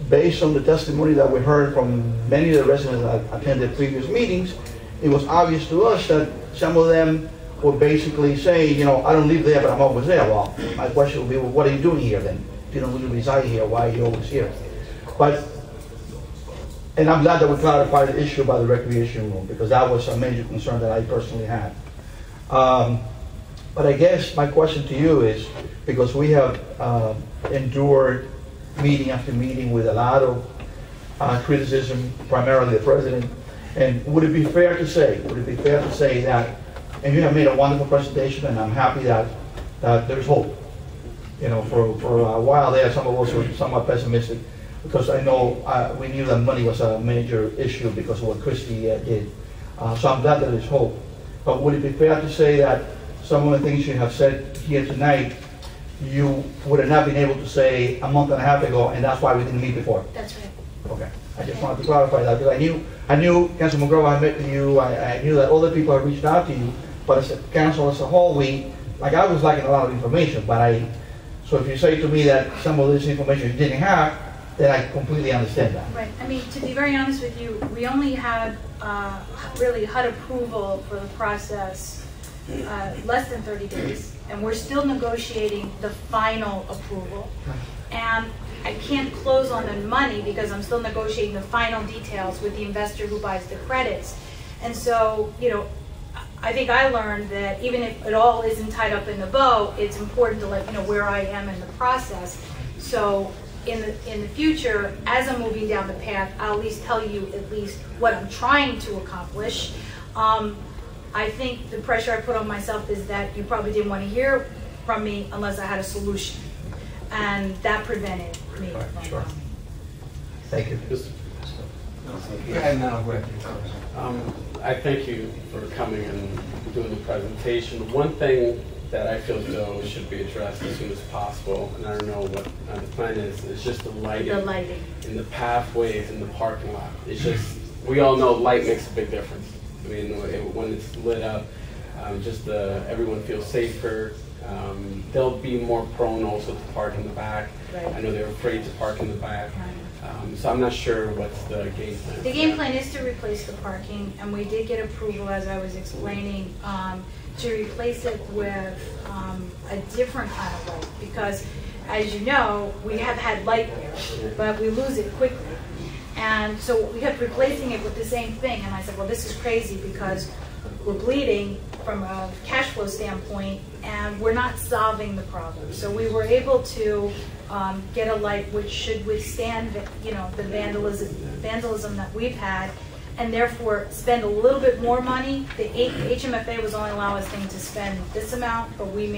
Based on the testimony that we heard from many of the residents that attended previous meetings, it was obvious to us that some of them were basically saying, you know, I don't live there, but I'm always there. Well, my question would be, well, what are you doing here then? If you don't really reside here, why are you always here? But, and I'm glad that we clarified the issue about the recreation room, because that was a major concern that I personally had. But I guess my question to you is, because we have endured meeting after meeting with a lot of criticism, primarily the president, and would it be fair to say that, and you have made a wonderful presentation, and I'm happy that there's hope. You know, for a while there, some of us were somewhat pessimistic, because I know we knew that money was a major issue because of what Christie did. So I'm glad that there's hope. But would it be fair to say that some of the things you have said here tonight, you would have not been able to say a month and a half ago, and that's why we didn't meet before? That's right. Okay. I just wanted to clarify that, because I knew Councilman Grove, I met with you, I knew that other people have reached out to you, but as a council as a whole, I was lacking a lot of information, so if you say to me that some of this information you didn't have, then I completely understand that. Right. I mean, to be very honest with you, we only had really HUD approval for the process less than 30 days, and we're still negotiating the final approval. And I can't close on the money because I'm still negotiating the final details with the investor who buys the credits. And so, you know, I think I learned that even if it all isn't tied up in the bow, it's important to let you know where I am in the process. So in the future, as I'm moving down the path, I'll at least tell you what I'm trying to accomplish. I think the pressure I put on myself is that you probably didn't want to hear from me unless I had a solution. And that prevented me from Sure. Thank you. Go ahead now. Go ahead. I thank you for coming and doing the presentation. One thing that I feel though should be addressed as soon as possible, and I don't know what the plan is just the lighting. The lighting. In the pathways, in the parking lot. It's just, we all know light makes a big difference. I mean, when it's lit up, everyone feels safer. They'll be more prone also to park in the back. Right. I know they're afraid to park in the back. So I'm not sure what's the game plan. The game plan is to replace the parking, and we did get approval, as I was explaining, to replace it with a different kind of light, because as you know, we have had light there, but we lose it quickly. And so we kept replacing it with the same thing, and I said, well, this is crazy because we're bleeding from a cash flow standpoint, and we're not solving the problem. So we were able to get a light which should withstand, you know, the vandalism that we've had, and therefore spend a little bit more money. The HMFA was only allowing us to spend this amount, but we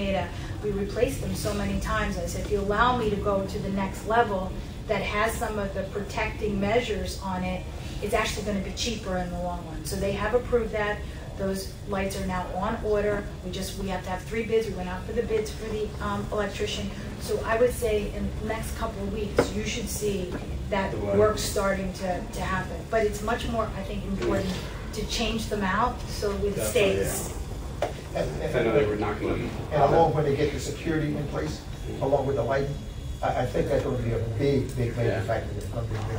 replaced them so many times. I said, if you allow me to go to the next level that has some of the protecting measures on it, it's actually going to be cheaper in the long run. So they have approved that. Those lights are now on order. We have to have 3 bids. We went out for the bids for the electrician. So I would say in the next couple of weeks, you should see that work starting to happen. But it's much more, I think, important to change them out so it stays. I know they were knocking them. And along when they get the security in place, along with the lighting, I think that's going to be a big major factor.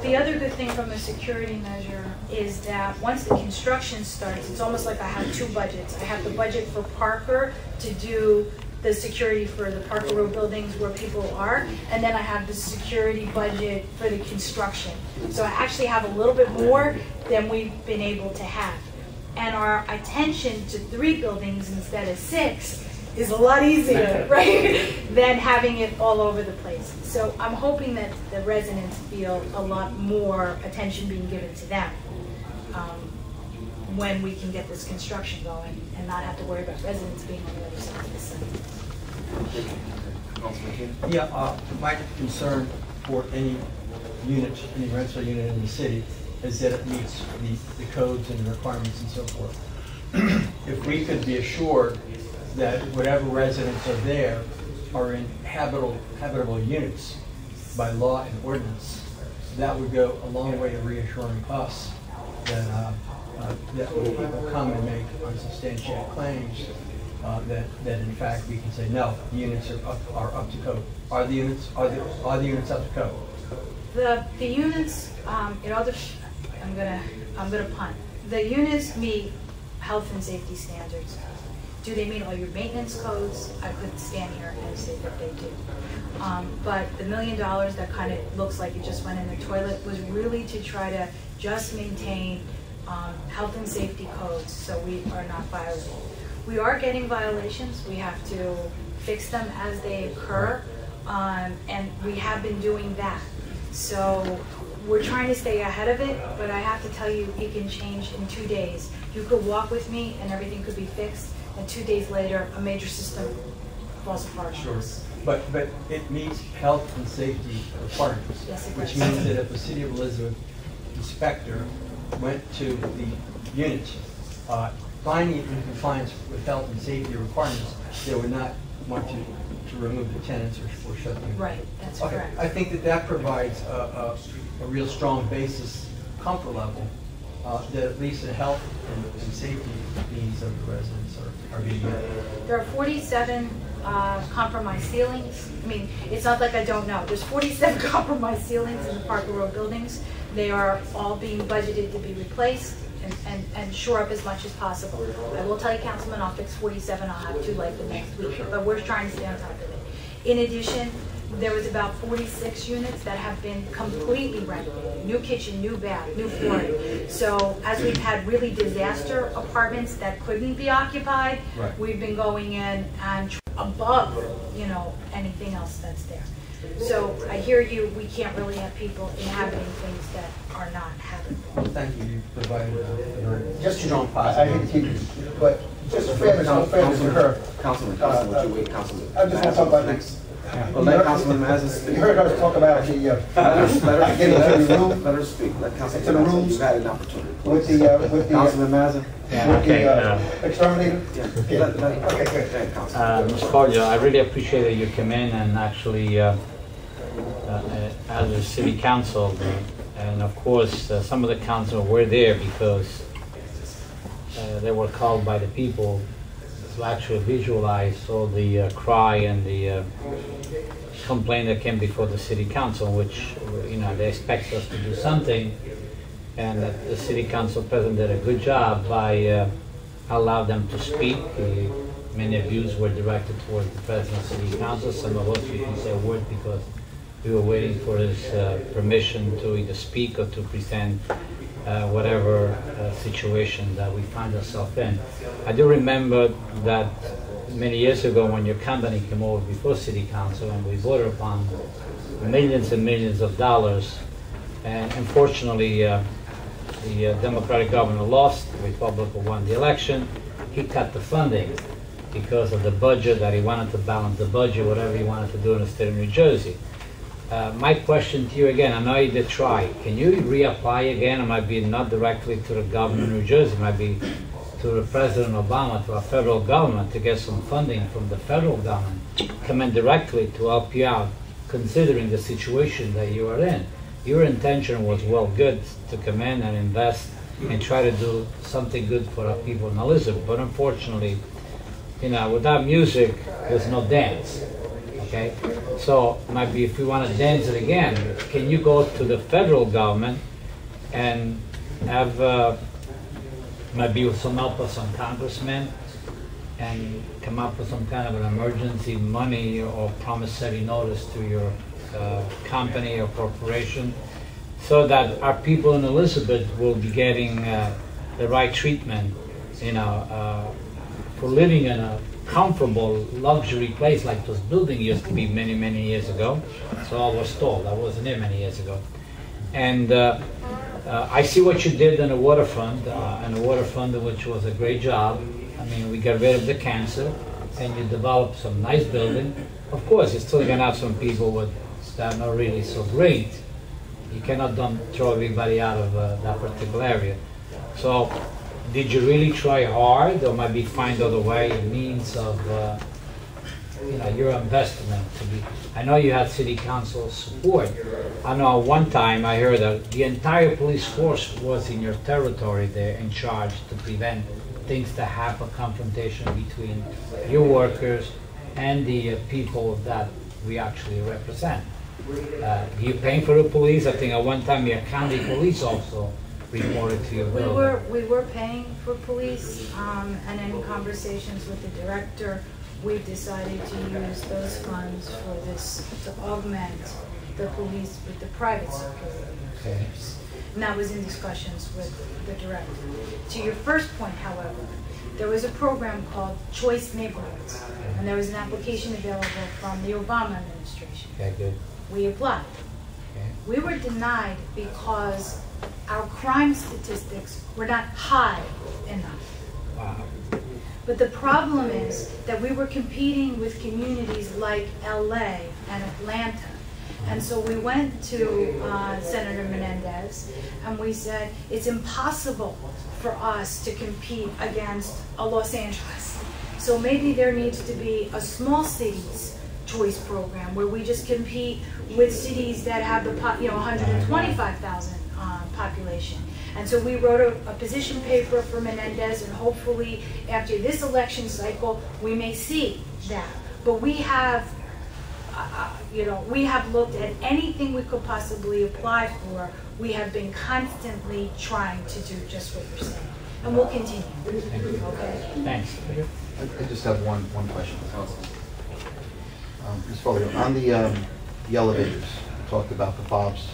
The other good thing from a security measure is that once the construction starts, it's almost like I have 2 budgets. I have the budget for Parker to do the security for the Parker Road buildings where people are, and then I have the security budget for the construction. So I actually have a little bit more than we've been able to have. And our attention to 3 buildings instead of 6 is a lot easier, right, than having it all over the place. So I'm hoping that the residents feel a lot more attention being given to them when we can get this construction going and not have to worry about residents being on the other side of the site. Yeah, my concern for any unit, any rental unit in the city, is that it meets the codes and the requirements and so forth. If we could be assured that whatever residents are there are in habitable units by law and ordinance, that would go a long way to reassuring us that that when people come and make unsubstantiated claims, that in fact we can say no, the units are up to code. Are the units up to code? The units, I'm gonna punt. The units meet health and safety standards. Do they meet all your maintenance codes? I couldn't stand here and say that they do. But the $1 million that kind of looks like it just went in the toilet was really to try to just maintain health and safety codes so we are not violating. We are getting violations. We have to fix them as they occur, and we have been doing that. So we're trying to stay ahead of it, but I have to tell you, it can change in 2 days. You could walk with me and everything could be fixed, and 2 days later, a major system falls apart. Sure. But it meets health and safety requirements, Yes, it which does. means that if a City of Elizabeth inspector went to the unit, finding it in compliance with health and safety requirements, they would not want to remove the tenants or shut them. Right, that's Okay. correct. I think that provides a real strong basis, comfort level, that at least the health and safety needs of the residents are being met. There are 47 compromised ceilings. I mean, it's not like I don't know. There's 47 compromised ceilings in the Parker Road buildings. They are all being budgeted to be replaced and shore up as much as possible. I will tell you, Councilman, I'll fix 47. I'll have 2 like the next week, but we're trying to stay on top of it. In addition, there was about 46 units that have been completely renovated. New kitchen, new bath, new flooring. So as we've had really disaster apartments that couldn't be occupied, Right. we've been going in and above, anything else that's there. So I hear you, we can't really have people inhabiting things that are not habitable. Thank you. You provided a very Just strong I hate positive. to keep you, but just fairness to her. Councilman, would you wait, Councilman? I just want to talk about next. Well, let Councilman Mazza speak. You heard us talk about the, Let getting to the room her speak. Let Councilman To the Mazza, rooms. you've had an opportunity. with the, Councilman Mazza? exterminator. Let- Okay, good. Go ahead, Councilman. Ms. Foglio, I really appreciate that you came in and actually, as a city council, and of course, some of the council were there because they were called by the people to actually visualize all the cry and the complaint that came before the city council, which, they expect us to do something, and that the city council president did a good job by allowing them to speak. Many views were directed towards the president of the city council. Some of us, we didn't say a word because we were waiting for his permission to either speak or to present whatever situation that we find ourselves in. I do remember that many years ago when your company came over before city council and we voted upon millions and millions of dollars, and unfortunately the Democratic governor lost, the Republican won the election. He cut the funding because of the budget, that he wanted to balance the budget, whatever he wanted to do in the state of New Jersey. My question to you again, I know you did try. Can you reapply again? It might be not directly to the governor of New Jersey, it might be to the President Obama, to our federal government, to get some funding from the federal government, come in directly to help you out, considering the situation that you are in. Your intention was well good to come in and invest and try to do something good for our people in Elizabeth, but unfortunately, without music, there's no dance. Okay, so might be if we want to dance it again, can you go to the federal government and have maybe with some help of some congressmen and come up with some kind of an emergency money or promissory notice to your company or corporation, so that our people in Elizabeth will be getting the right treatment, for living in a comfortable luxury place like this building used to be many, many years ago. So I was told. I wasn't there many years ago. And I see what you did on the waterfront, which was a great job. I mean, we got rid of the cancer, and you developed some nice building. Of course, you're still gonna have some people that are not really so great. You cannot throw everybody out of that particular area. So, did you really try hard, or maybe find other way, means of your investment to be? I know you had city council support. I know one time I heard that the entire police force was in your territory there in charge to prevent things to happen, confrontation between your workers and the people that we actually represent. You paying for the police? I think at one time your county police also reported to your building. We were paying for police, and in conversations with the director, we've decided to use those funds for this, to augment the police with the private security. Okay. And that was in discussions with the director. To your first point, however, there was a program called Choice Neighborhoods, and there was an application available from the Obama administration. Okay, good. We applied. Okay. We were denied because our crime statistics were not high enough. Wow. But the problem is that we were competing with communities like LA and Atlanta. And so we went to Senator Menendez and we said, it's impossible for us to compete against a Los Angeles. So maybe there needs to be a small cities choice program where we just compete with cities that have the 125,000 population. And so we wrote a position paper for Menendez, and hopefully after this election cycle, we may see that. But we have, we have looked at anything we could possibly apply for. We have been constantly trying to do just what you're saying, and we'll continue. Okay. Thanks. I just have one question. Ms. Foglio, on the elevators, you talked about the fobs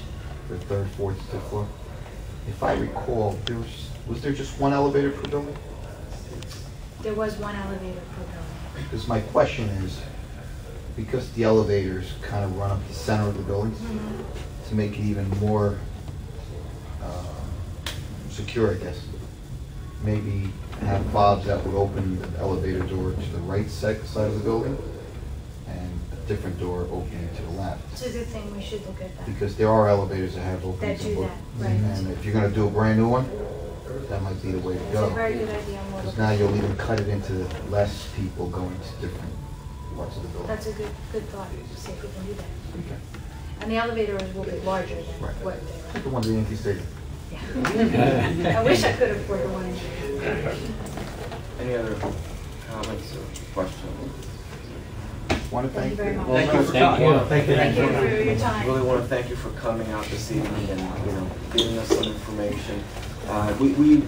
for third, fourth, fifth floor. If I recall, was there just one elevator per building? There was one elevator per building. Because my question is, because the elevators kind of run up the center of the buildings, to make it even more secure, I guess, maybe have fobs that would open the elevator door to the right side of the building, and a different door opening to the left. It's a good thing. We should look at that. Because there are elevators that have openings That in do both. that, right. And if you're going to do a brand new one, that might be the way to It's go. a very good idea. and we'll Because look now at you'll even cut it into less people going to different parts of the building. That's a good thought. See if we can do that. Okay. And the elevators will be larger than Right. what they Like the one at the Yankee Stadium. Yeah. I wish I could afford the one in here. Any other comments or questions? Want to Thank you very much. Thank you for Thank coming. you. Thank you. Thank you for your I time. really want to thank you for coming out this evening and giving us some information. We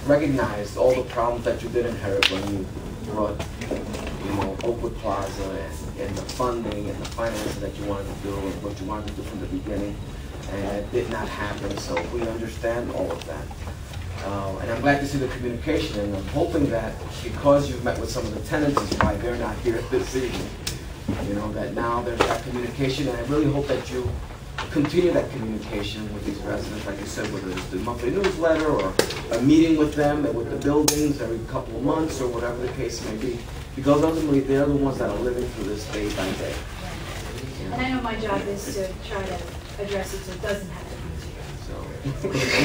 recognized all the problems that you did inherit when you brought Oakwood Plaza and the funding and the finances that you wanted to do and what you wanted to do from the beginning, and it did not happen. So we understand all of that. And I'm glad to see the communication, and I'm hoping that because you've met with some of the tenants, is why they're not here this evening. That now there's that communication, and I really hope that you continue that communication with these residents, like you said, whether it's the monthly newsletter or a meeting with them and with the buildings every couple of months or whatever the case may be, because ultimately they're the ones that are living through this day by day. And I know my job is to try to address it so it doesn't have to be here.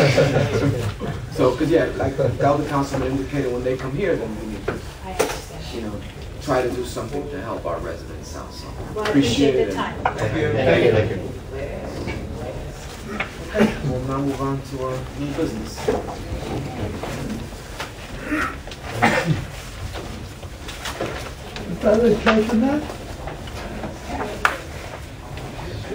So, because yeah, like the elder councilman indicated, when they come here, then we need to, I understand. try to do something to help our residents out. So Well, I appreciate the it. time. Thank you. Thank you. Okay, we'll now move on to our new business. Other gentlemen?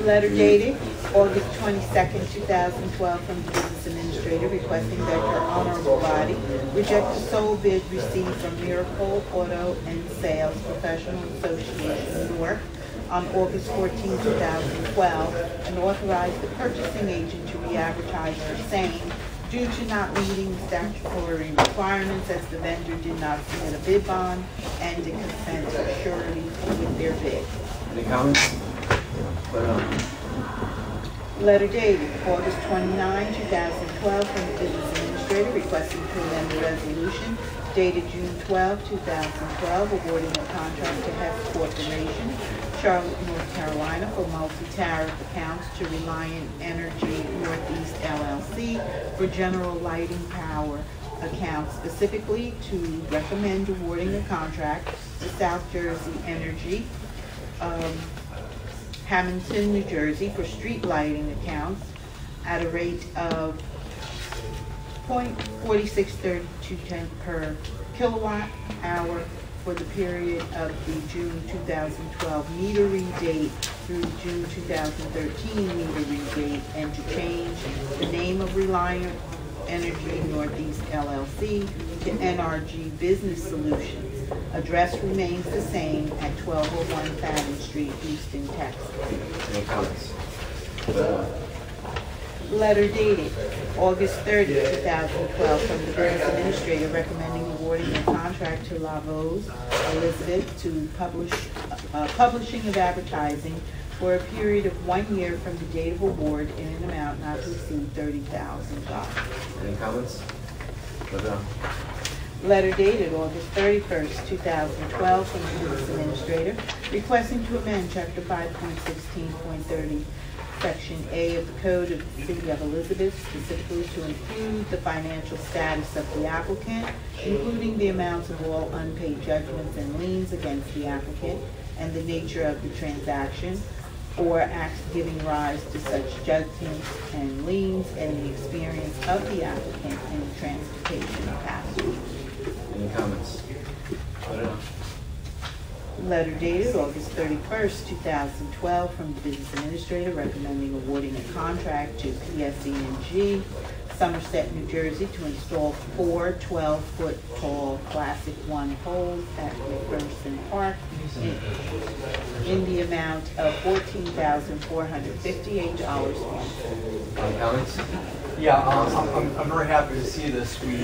Letter dated August 22nd, 2012, from the Business Administrator requesting that your honorable body reject the sole bid received from Miracle Auto and Sales Professional Association, Newark, on August 14, 2012, and authorize the purchasing agent to re-advertise the same due to not meeting statutory requirements as the vendor did not submit a bid bond and to consent to surety with their bid. Any comments? Put it on. Letter dated August 29, 2012, from the Business Administrator requesting to amend the resolution dated June 12, 2012, awarding a contract to Hess Corporation, Charlotte, North Carolina, for multi-tariff accounts to Reliant Energy Northeast LLC for general lighting power accounts, specifically to recommend awarding a contract to South Jersey Energy, Hamilton, New Jersey, for street lighting accounts at a rate of .4632 per kilowatt hour for the period of the June 2012 meter read date through June 2013 meter read date, and to change the name of Reliant Energy Northeast LLC to NRG Business Solutions. Address remains the same at 1201 Fadden Street, Houston, Texas. Any comments? Put it on. Letter dated August 30, 2012, from the Business Administrator recommending awarding a contract to Lavos Elizabeth to publishing of advertising for a period of 1 year from the date of award in an amount not to exceed $30,000. Any comments? Put it on. Letter dated August 31st, 2012, from the Business Administrator requesting to amend Chapter 5.16.30, Section A of the Code of the City of Elizabeth, specifically to include the financial status of the applicant, including the amounts of all unpaid judgments and liens against the applicant, and the nature of the transaction or acts giving rise to such judgments and liens, and the experience of the applicant in the transportation capacity. Any comments? Put it on. Letter dated August 31st, 2012, from the Business Administrator recommending awarding a contract to PSE&G, Somerset, New Jersey, to install 4 12-foot tall Classic 1 poles at McPherson Park in the amount of $14,458. Any comments? Yeah, I'm very happy to see this. We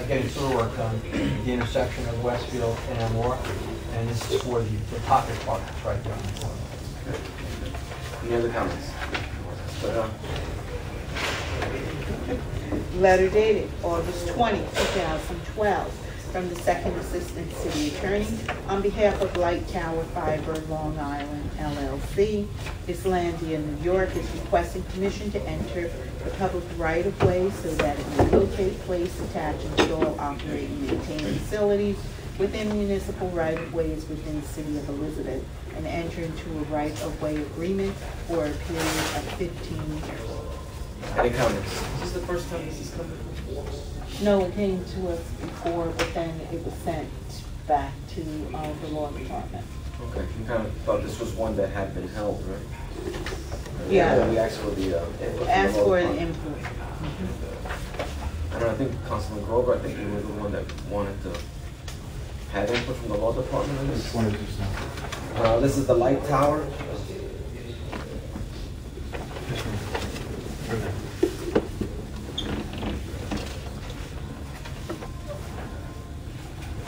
getting sewer work done at the intersection of Westfield and Elmore, and this is for the pocket park that's right there on the corner. Any other comments? Put it on. Letter dated August 20, 2012, from the Second Assistant City Attorney on behalf of Light Tower Fiber Long Island LLC, Islandia, New York, is requesting permission to enter the public right-of-way so that it may locate, place, attach, install, operate, and maintain facilities within municipal right-of-ways within the City of Elizabeth, and enter into a right-of-way agreement for a period of 15 years. Any comments? Is this the first time this is coming? No, it came to us before, but then it was sent back to the law department. Okay, you kind of thought this was one that had been held, right? Yeah. We asked for the input. Ask for an input. I don't know, I think Councilman Grover, I think you were the one that wanted to have input from the law department on this. Which one is this now? This is the light tower.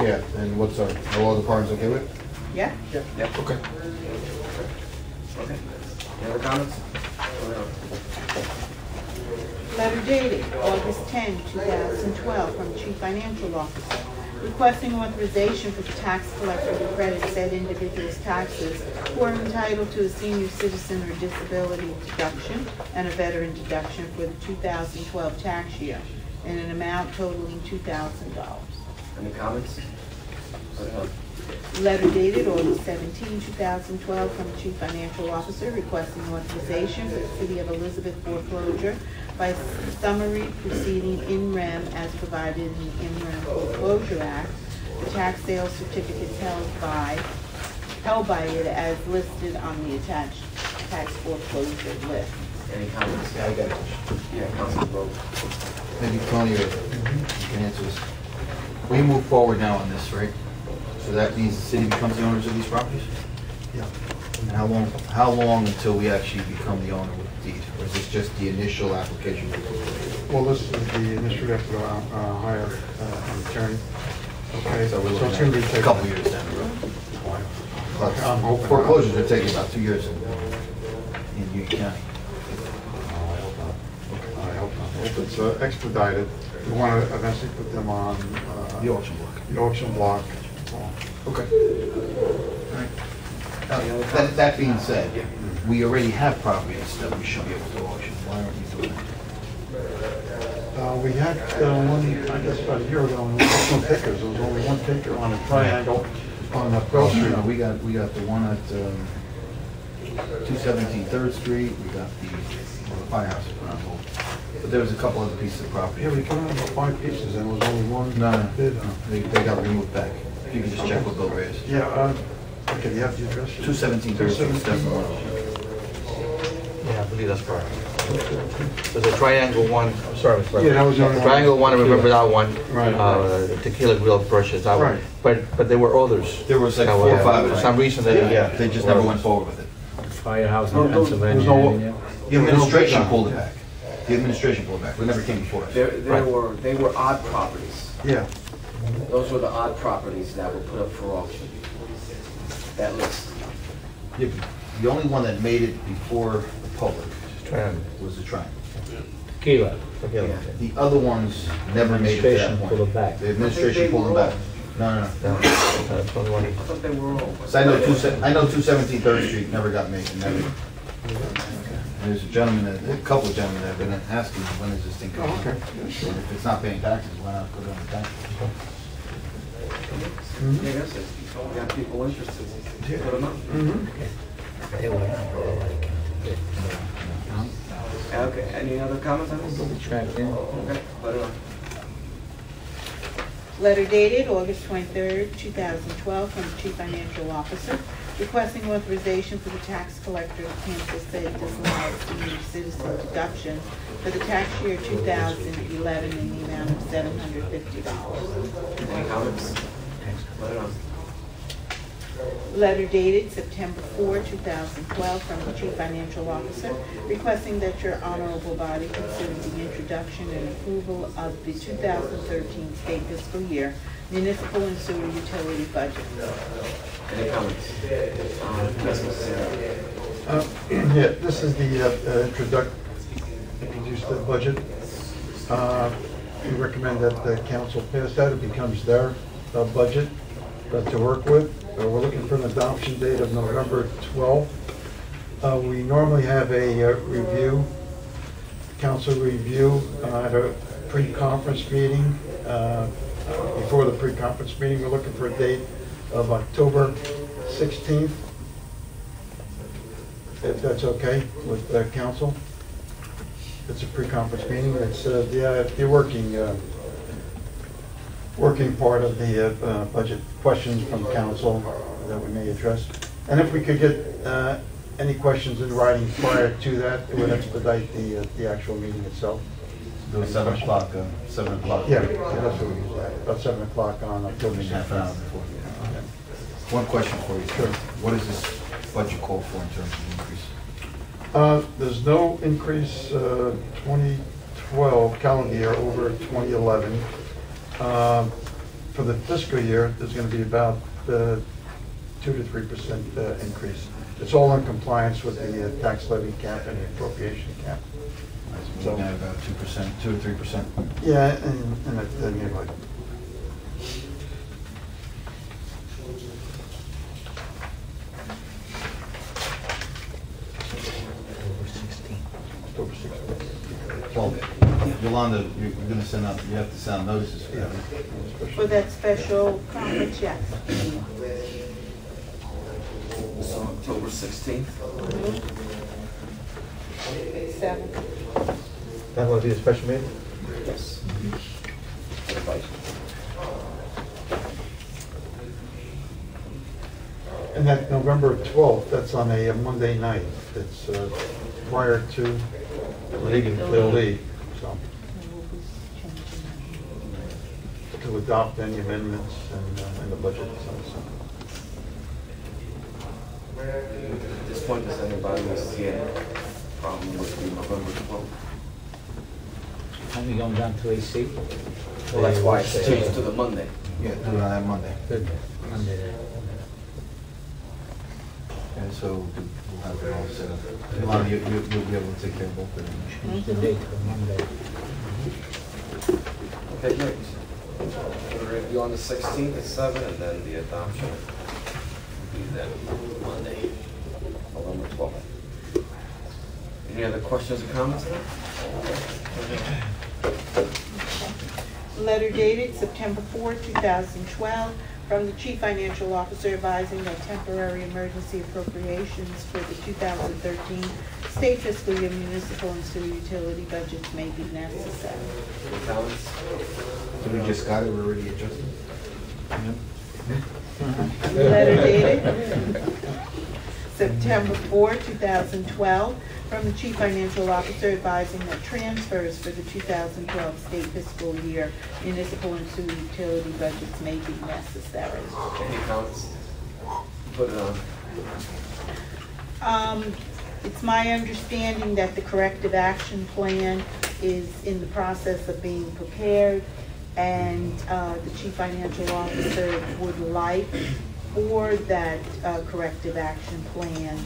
Yeah, and what's the law department's okay with? Yeah? Yeah. Okay. Okay. Any other comments? Letter dated August 10, 2012, from Chief Financial Officer, requesting authorization for the tax collector to credit said individual's taxes who are entitled to a senior citizen or disability deduction and a veteran deduction for the 2012 tax year in an amount totaling $2,000. Any comments? Put it on. Letter dated August 17, 2012, from the Chief Financial Officer requesting authorization for the City of Elizabeth foreclosure by summary proceeding in rem as provided in the In Rem Foreclosure Act, the tax sale certificates held by it as listed on the attached tax foreclosure list. Any comments? Yeah, I got it. Yeah, Councilman Grover. Maybe Tony or you can answer this. We move forward now on this, right? So that means the city becomes the owners of these properties? Yeah. And how long until we actually become the owner with deed, or is this just the initial application? Well, this is the initial, we have to hire an attorney. Okay, So we're it's looking gonna be at a taking couple years down the road. I'm hoping. Foreclosures are taking about 2 years in Union County. I hope not. I hope it's expedited. We want to eventually put them on The auction block. the auction block. Okay. That being said, we already have properties that we should be able to auction. Why aren't we doing that? We had one, I guess about a year ago, on additional takers. There was only one taker on a triangle on Pearl Street. We got the one at 217 3rd Street. We got the firehouse at Brown Hole. But there was a couple other pieces of property. Yeah, we came out about 5 pieces and it was only one No, bid. they got removed back. If you can just check what Bill Ray is. Yeah, okay, you have the address? 217 3rd Street, is definitely one of them. Yeah, I believe that's correct. There's a triangle one, I'm sorry, Mr. President. Yeah, that was the only The one. triangle one, I remember that one. Right. Tequila Grill purchase, that one. Right. But there were others. There was like that 4 or were- 5. For some reason, they They just never went forward with it. Firehouse No, in there was Pennsylvania no- Avenue. The administration pulled it back. The administration pulled it back. It never came before us. They were odd properties. Yeah. Those were the odd properties that were put up for auction. That list. The only one that made it before the public Triangle. was the triangle. Tequila. Tequila. Yeah. The other ones never made it to that Administration point. pulled it back. The administration pulled them back. No. That's the only one. I thought they were all. So I know 217 3rd Street never got made. Never. There's a couple of gentlemen that have been asking, when is this thing coming? Oh, okay. And if it's not paying taxes, why not put it on the tax? Yeah, that's it. We got people interested. Put them up. Okay, any other comments on this? Tracked in. Okay, put it on. Letter dated August 23rd, 2012, from the Chief Financial Officer, requesting authorization for the tax collector to cancel said disallowed senior citizen deduction for the tax year 2011 in the amount of $750. Any comments? Put it on. Letter dated September 4, 2012, from the Chief Financial Officer, requesting that your honorable body consider the introduction and approval of the 2013 state fiscal year municipal and sewer utility budget. Any comments? Yes, Mr. Sarah. Yeah, this is the introduce the budget. We recommend that the council pass that. It becomes their budget to work with. We're looking for an adoption date of November 12th. We normally have a review, council review at a pre-conference meeting. Before the pre-conference meeting, we're looking for a date of October 16th, if that's okay with the council. It's a pre-conference meeting. It's the working part of the budget questions from council that we may address. And if we could get any questions in writing prior to that, it would expedite the actual meeting itself. It was 7 o'clock. 7 o'clock. Yeah, that's what we use that. About 7 o'clock on October Half an hour 16th. before. One question for you. Sure. What does this budget call for in terms of increase? There's no increase 2012 calendar year over 2011. For the fiscal year, there's going to be about 2 to 3% increase. It's all in compliance with the tax levy cap and the appropriation cap. So we're looking at about 2%, 2 to 3%. Yeah, and that neighborhood. October 16th. Well, Yolanda, you're going to send out, you have to send out notices for that. For that special conference, yes. So October 16th. 7. That will be a special meeting? Yes. And that November 12th, that's on a Monday night. It's prior to the league, so to adopt any amendments and the budget. So. At this point, does anybody see it? problem with the November 12th. And we going down to AC? Well, that's why it's changed to the Monday. Yeah, do it on that Monday. Good, Monday. And so we'll have it all set up. Ilana, you'll be able to take care of both of them. Change the date to Monday. Okay, great. We'll review on the 16th at 7, and then the adoption will be then Monday, November 12th. Any other questions or comments on that? Letter dated September 4, 2012, from the Chief Financial Officer advising that temporary emergency appropriations for the 2013 state fiscal year municipal and sewer utility budgets may be necessary. Any comments? So we just got it, we're already adjusted? Letter dated September 4, 2012, from the Chief Financial Officer advising that transfers for the 2012 state fiscal year municipal and sewer utility budgets may be necessary. Any comments? Put it on. It's my understanding that the corrective action plan is in the process of being prepared, and the Chief Financial Officer would like for that corrective action plan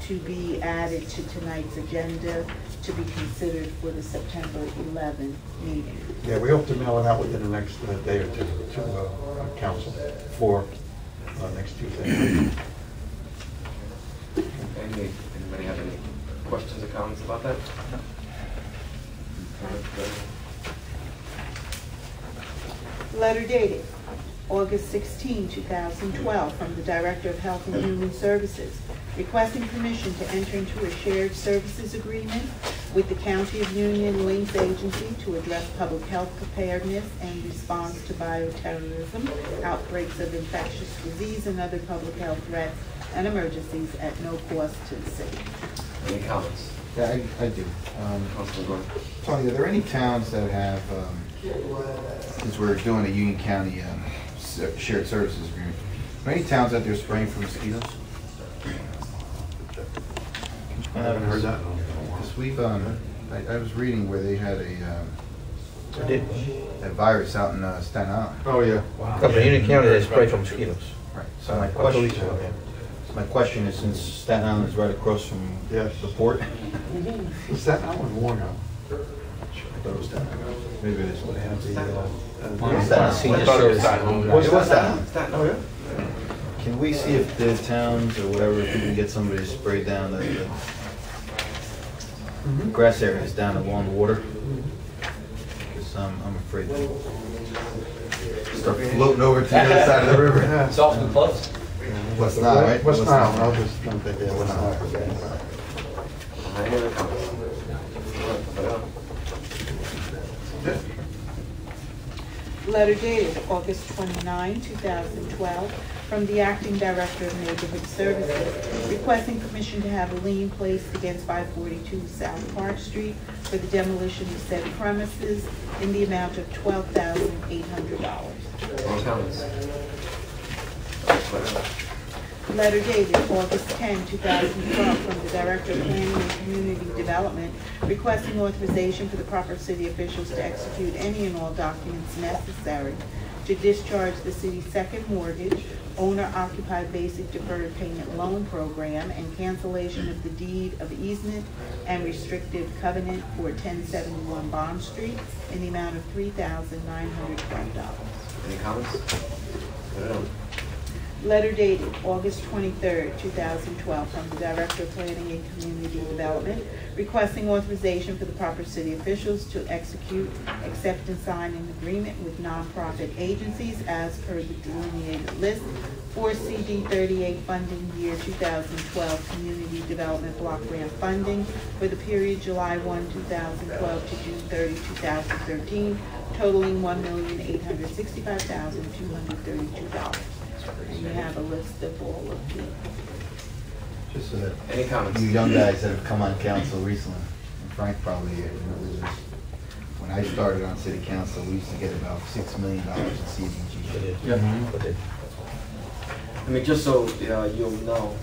to be added to tonight's agenda to be considered for the September 11 meeting. Yeah, we hope to mail it out within the next day or two to council for next Tuesday. Anybody have any questions or comments about that? No. Letter dated August 16, 2012, from the Director of Health and Human Services, requesting permission to enter into a shared services agreement with the County of Union Links Agency to address public health preparedness and response to bioterrorism, outbreaks of infectious disease, and other public health threats and emergencies at no cost to the city. Any comments? Yeah, I do. Councilman Gordon. Tony, are there any towns that have, since we're doing a Union County shared services agreement, are there any towns out there spraying for mosquitoes? I haven't heard that. Because we've, I was reading where they had a virus out in Staten Island. Oh, yeah. Up in Union County, they spray for mosquitoes. Right. So my question is, since Staten Island is right across from Yes. the port, Is that not one Long Island? I thought it was Staten Island. maybe it is. They have Well, the, senior service. It was Staten Island. Oh, yeah? Can we see if the towns or whatever, if we can get somebody to spray down the grass areas down along the water? Because I'm afraid to start floating over to the other side of the river. Yeah. It's off the close. West Nile, right? West Nile, I'll just don't think they West Nile. Any other comments? Letter dated August 29, 2012, from the Acting Director of Neighborhood Services, requesting permission to have a lien placed against 542 South Park Street for the demolition of said premises in the amount of $12,800. Any comments? Letter dated August 10, 2012, from the Director of Planning and Community Development, requesting authorization for the proper city officials to execute any and all documents necessary to discharge the city's second mortgage, owner-occupied basic deferred payment loan program, and cancellation of the deed of easement and restrictive covenant for 1071 Bond Street in the amount of $3,912. Any comments? Put it on. Letter dated August 23, 2012, from the Director of Planning and Community Development, requesting authorization for the proper city officials to execute, accept, and sign an agreement with nonprofit agencies as per the delineated list for CD 38 funding year 2012 Community Development Block Grant funding for the period July 1, 2012 to June 30, 2013, totaling $1,865,232. And you have a list of all of the. Just so that Any comments? you young guys that have come on council recently, and Frank probably remembers this. When I started on city council, we used to get about $6 million in CDBG. I mean, just so you'll know,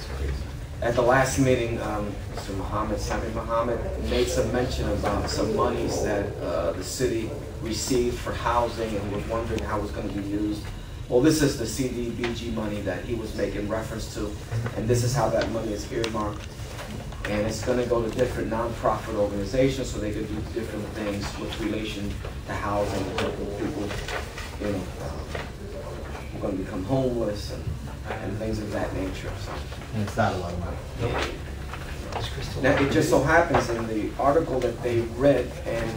At the last meeting, Mr. Sami Muhammad, made some mention about some monies that the city received for housing, and he was wondering how it was going to be used. Well, this is the CDBG money that he was making reference to, and this is how that money is earmarked. And it's going to go to different nonprofit organizations so they could do different things with relation to housing and helping people, you know, who are going to become homeless and things of that nature. So. And it's not a lot of money. Now, it just so happens in the article that they read, and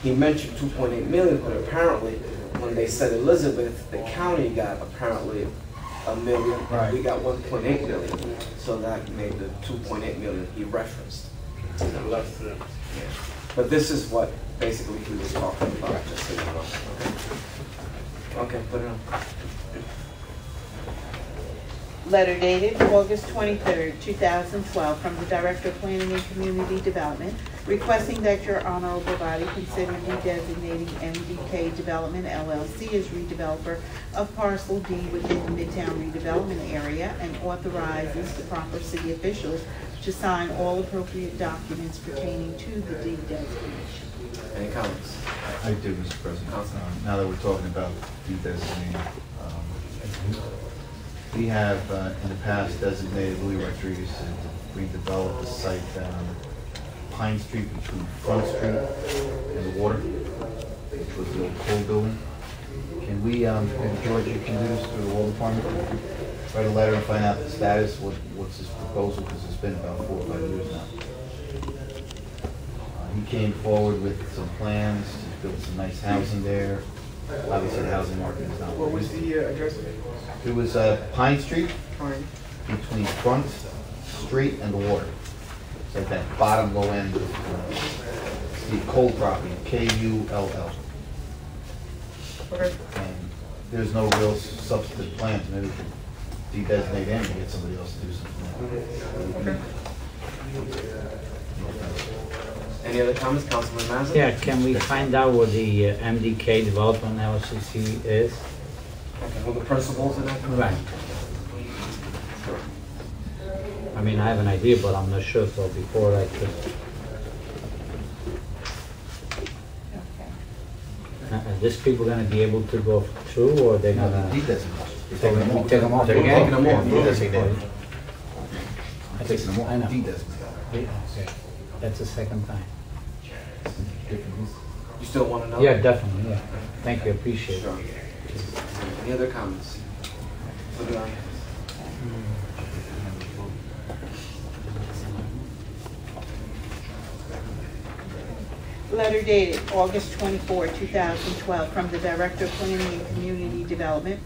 he mentioned 2.8 million, but apparently when they said Elizabeth, the county got apparently $1 million. Right. We got 1.8 million. So that made the 2.8 million he referenced. Yeah. But this is what basically he was talking about, just so you know. Okay, put it on. Letter dated August 23rd, 2012, from the Director of Planning and Community Development, requesting that your honorable body consider redesignating MDK Development LLC as redeveloper of parcel D within the Midtown redevelopment area, and authorizes the proper city officials to sign all appropriate documents pertaining to the D designation. Any comments? I do, Mr. President. Now that we're talking about designating, we have in the past designated Louis Rodriguez to redevelop the site down Pine Street between Front Street and the water, which was the old coal building. Can we, maybe George, you can do this through the Wall Department, write a letter and find out the status, what's his proposal, because it's been about 4 or 5 years now. He came forward with some plans to build some nice housing there. Obviously, the housing market is not. What was the address? It was Pine Street, Pine. between Front Street and the water. It's like that bottom low end of the coal property, K-U-L-L. Okay. And there's no real substantive plans. Maybe we could de-designate him and get somebody else to do something. Okay. Any other comments, Councilman Mazza? Yeah, can we find out what the MDK Development LLC is? Okay, well, the principals in that? Right. Sure. I mean, I have an idea, but I'm not sure, so before I could... Okay. Are these people gonna be able to go through, or they're gonna... De-designate. We take them off Take again? them off. De-designate. Taking them I know. off, de-designate. Okay. That's the second time. You still want to know? Yeah, definitely, yeah. Thank you, appreciate it. Sure. Any other comments? Put it on. Letter dated August 24, 2012, from the Director of Planning and Community Development,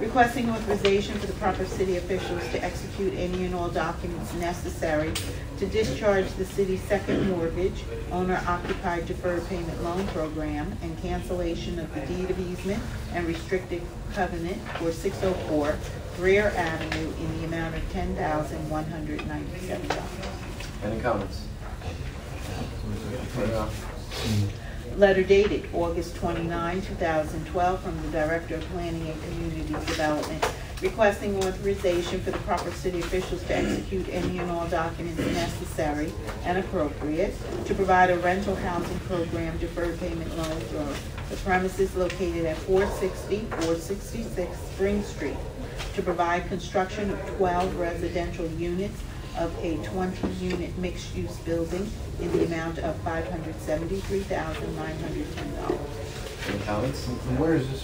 requesting authorization for the proper city officials to execute any and all documents necessary to discharge the city's second mortgage, owner-occupied deferred payment loan program, and cancellation of the deed of easement and restricted covenant for 604 Greer Avenue in the amount of $10,197. Any comments? Put it on. Letter dated August 29, 2012, from the Director of Planning and Community Development, requesting authorization for the proper city officials to execute any and all documents necessary and appropriate to provide a rental housing program deferred payment loan for the premises located at 460, 466 Spring Street, to provide construction of 12 residential units of a 20-unit mixed-use building in the amount of $573,910. Any comments? And where is this?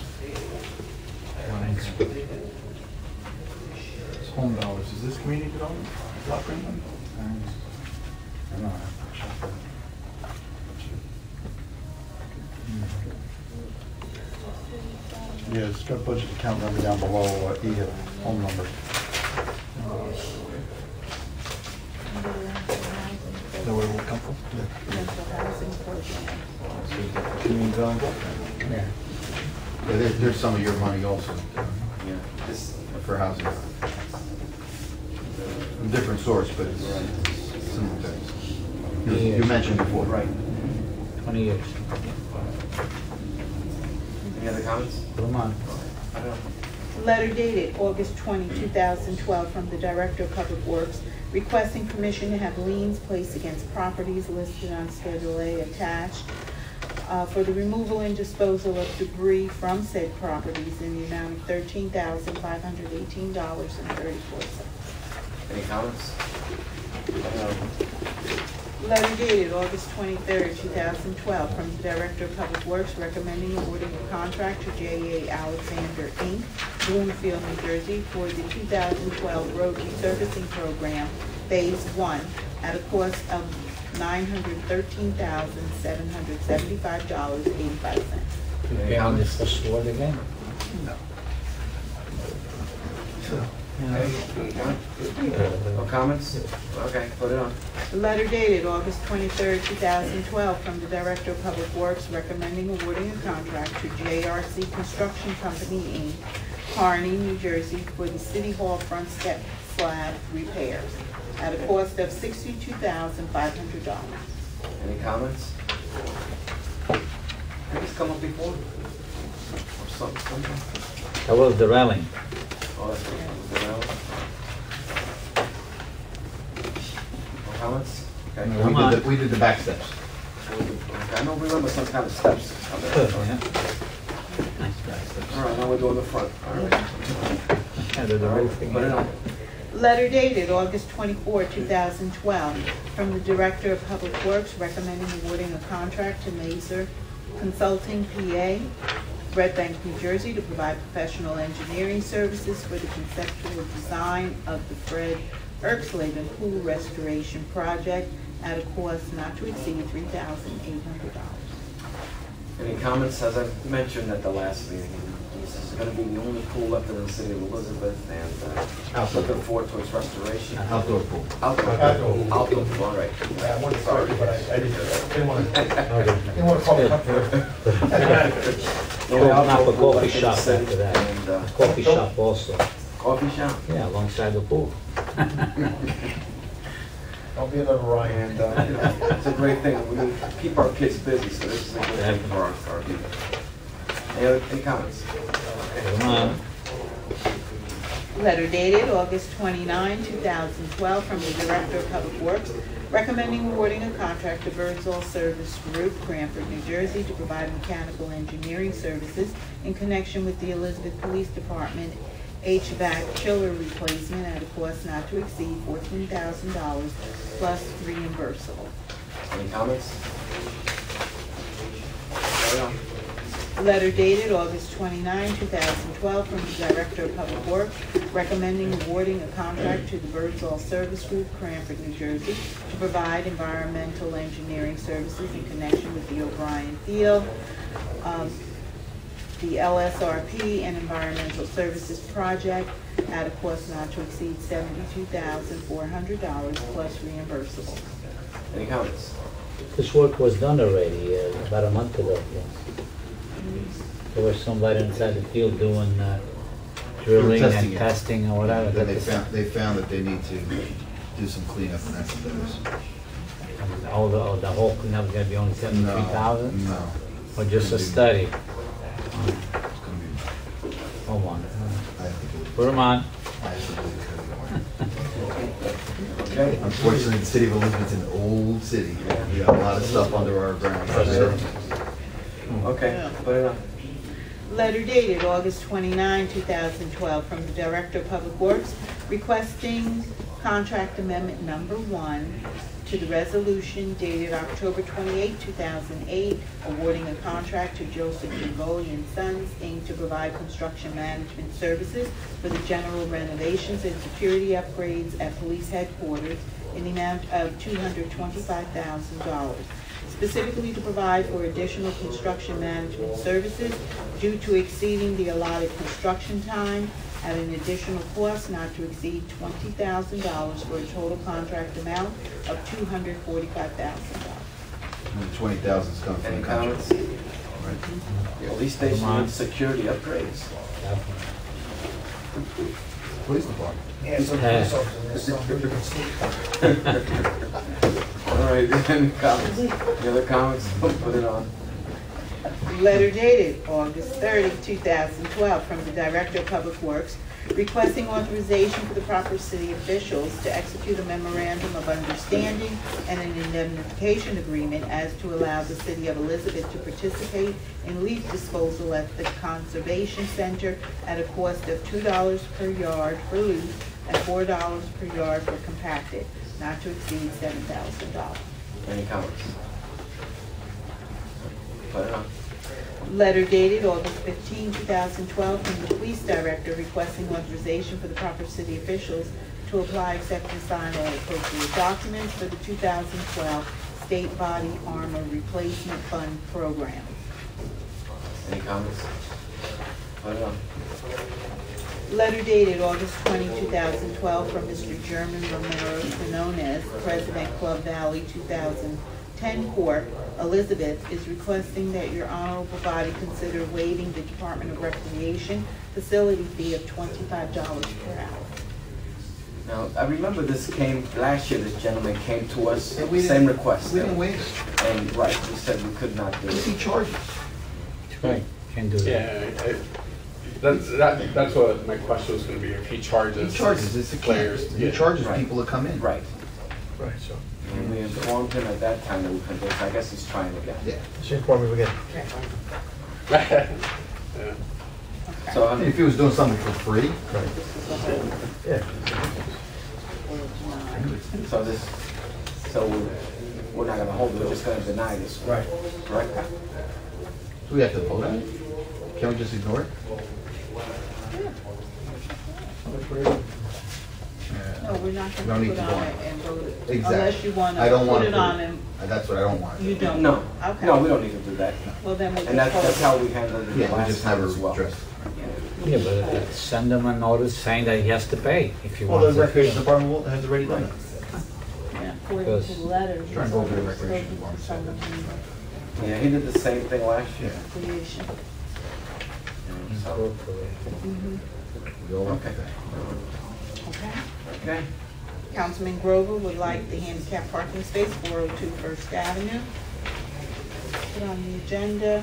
It's Home Dollars. Is this community development? Block grant money? I don't know. Yeah, it's got budget account number down below E, home number. Is that where it will come from? Rental housing program. Community development? Yeah. Yeah, there's some of your money also Yeah. This, for housing. Different source, but it's similar things. You mentioned before. right. 20 years. Any other comments? Put them on. I don't know. Letter dated August 20, 2012, from the Director of Public Works requesting permission to have liens placed against properties listed on Schedule A attached for the removal and disposal of debris from said properties in the amount of $13,518.34. Any comments? Letter dated August 23, 2012, from the Director of Public Works recommending awarding a contract to J.A. Alexander, Inc., Bloomfield, New Jersey, for the 2012 road resurfacing program, Phase 1, at a cost of $913,775.85. Okay, on this first word again? No comments? Okay, put it on. Letter dated August 23, 2012, from the Director of Public Works recommending awarding a contract to JRC Construction Company, Inc., Kearney, New Jersey, for the City Hall front step slab repairs at a cost of $62,500. Any comments? Have these come up before? Or something? That was the railing. Oh, that's good. No comments? Okay. We did the back steps. Okay, I know we remember some kind of steps. on there. Nice back steps. All right, now we're doing the front. All right. And the All right, roofing. put it on. Letter dated August 24, 2012, from the Director of Public Works recommending awarding a contract to Mazer Consulting, PA, Red Bank, New Jersey, to provide professional engineering services for the conceptual design of the Fred Erxleben Pool Restoration Project at a cost not to exceed $3,800. Any comments? As I mentioned at the last meeting, this is going to be the only pool left in the city of Elizabeth, and looking forward to its restoration. Outdoor pool. Outdoor pool, all right. I wanted to start, but I didn't want to call it up for Open up a coffee shop after that. Coffee shop also. Coffee shop? Yeah, alongside the pool. I'll be another Ryan. And it's a great thing. We can keep our kids busy, so this is a good thing for our people. Any comments? Come on. Letter dated August 29, 2012, from the Director of Public Works recommending awarding a contract to Birdsall Service Group, Cranford, New Jersey, to provide mechanical engineering services in connection with the Elizabeth Police Department HVAC chiller replacement at a cost not to exceed $14,000 plus reimbursable. Any comments? Letter dated August 29, 2012, from the Director of Public Works recommending awarding a contract to the Birdsall Service Group, Cranford, New Jersey, to provide environmental engineering services in connection with the O'Brien Field, the LSRP and Environmental Services Project at a cost not to exceed $72,400 plus reimbursable. Any comments? This work was done already about a month ago. Yeah. There was somebody inside the field doing drilling and testing or whatever. Then they found that they need to do some cleanup, and that's what that is. The whole cleanup is going to be only $73,000? No. Or just a study? It's gonna be, Hold on. I have to do it. Put them on. I have to do it. Okay. Unfortunately, the city of Elizabeth's an old city. We got a lot of stuff under our ground. Okay, put it on. Letter dated August 29, 2012, from the Director of Public Works requesting contract amendment number 1 to the resolution dated October 28, 2008, awarding a contract to Joseph Gigoli and Sons, Inc. to provide construction management services for the general renovations and security upgrades at police headquarters in the amount of $225,000. Specifically to provide for additional construction management services due to exceeding the allotted construction time at an additional cost not to exceed $20,000 for a total contract amount of $245,000. And the 20,000 is coming from Any the contract. comments? The police station needs security upgrades. Police department. Yeah, so police officers, All right, any comments? Any other comments? Put it on. Letter dated August 30, 2012, from the Director of Public Works requesting authorization for the proper city officials to execute a memorandum of understanding and an indemnification agreement as to allow the city of Elizabeth to participate in leaf disposal at the Conservation Center at a cost of $2 per yard for loose and $4 per yard for compacted, not to exceed $7,000. Any comments? Put it on. Letter dated August 15, 2012, from the Police Director requesting authorization for the proper city officials to apply, accept, and sign all appropriate documents for the 2012 State Body Armor Replacement Fund Program. Any comments? Put it on. Letter dated August 20, 2012, from Mr. German Romero Quinones, President Club Valley 2010 Corp. Elizabeth is requesting that your honorable body consider waiving the Department of Recreation facility fee of $25 per hour. Now, I remember this came, last year this gentleman came to us, And we same didn't- request. We didn't waive it. And, right, we said we could not do What's he it. charges? Right, can't do that. Yeah, that's what my question was gonna be, if he charges. He charges, it's a players. camp. He charges Right. people to come in. Right. Right, so. And we informed him at that time that we couldn't do it, so I guess he's trying again. Yeah. She informed me again. Yeah. So, If he was doing something for free, Yeah. so this, so we're not gonna hold it, we're just gonna deny this. Right. Correct? do we have to vote on it? Can't we just ignore it? No, we're not We don't going need to to put go on on it and vote it. Exactly. Unless you want I to don't want put it on and That's what I don't want. you don't. No. Okay. No, we don't need to do that. Well, then we'll And just that's hold how we handled it the Yeah, we last just time never as well. addressed it. Yeah, but send them a notice saying that he has to pay if you Well, want the to. recreation department has already done it. Yeah, according to the letter. Try and go over the recreation Spoken to department. someone in Yeah, he did the same thing last year. recreation. So, Mhm. We all want Okay. that. Okay. okay. Councilman Grover would like the handicap parking space, 402 First Avenue. Put on the agenda.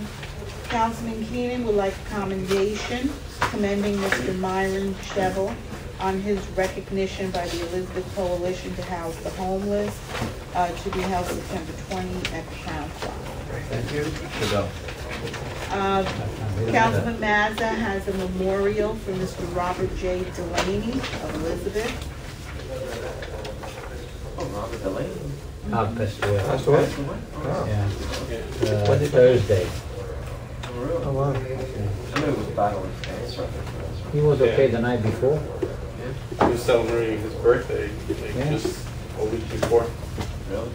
Councilman Keenan would like a commendation commending Mr. Myron Chevel on his recognition by the Elizabeth Coalition to House the Homeless, to be held September 20 at the Town Plaza. Thank you. Should go. Councilman Mazza has a memorial for Mr. Robert J. Delaney of Elizabeth. Oh, Robert Delaney. Passed away. Passed away? Oh, Yeah. Thursday. really? Oh, wow. I knew he was battling cancer. He was okay the night before. He was celebrating his birthday, like Yeah. just a week before. Really?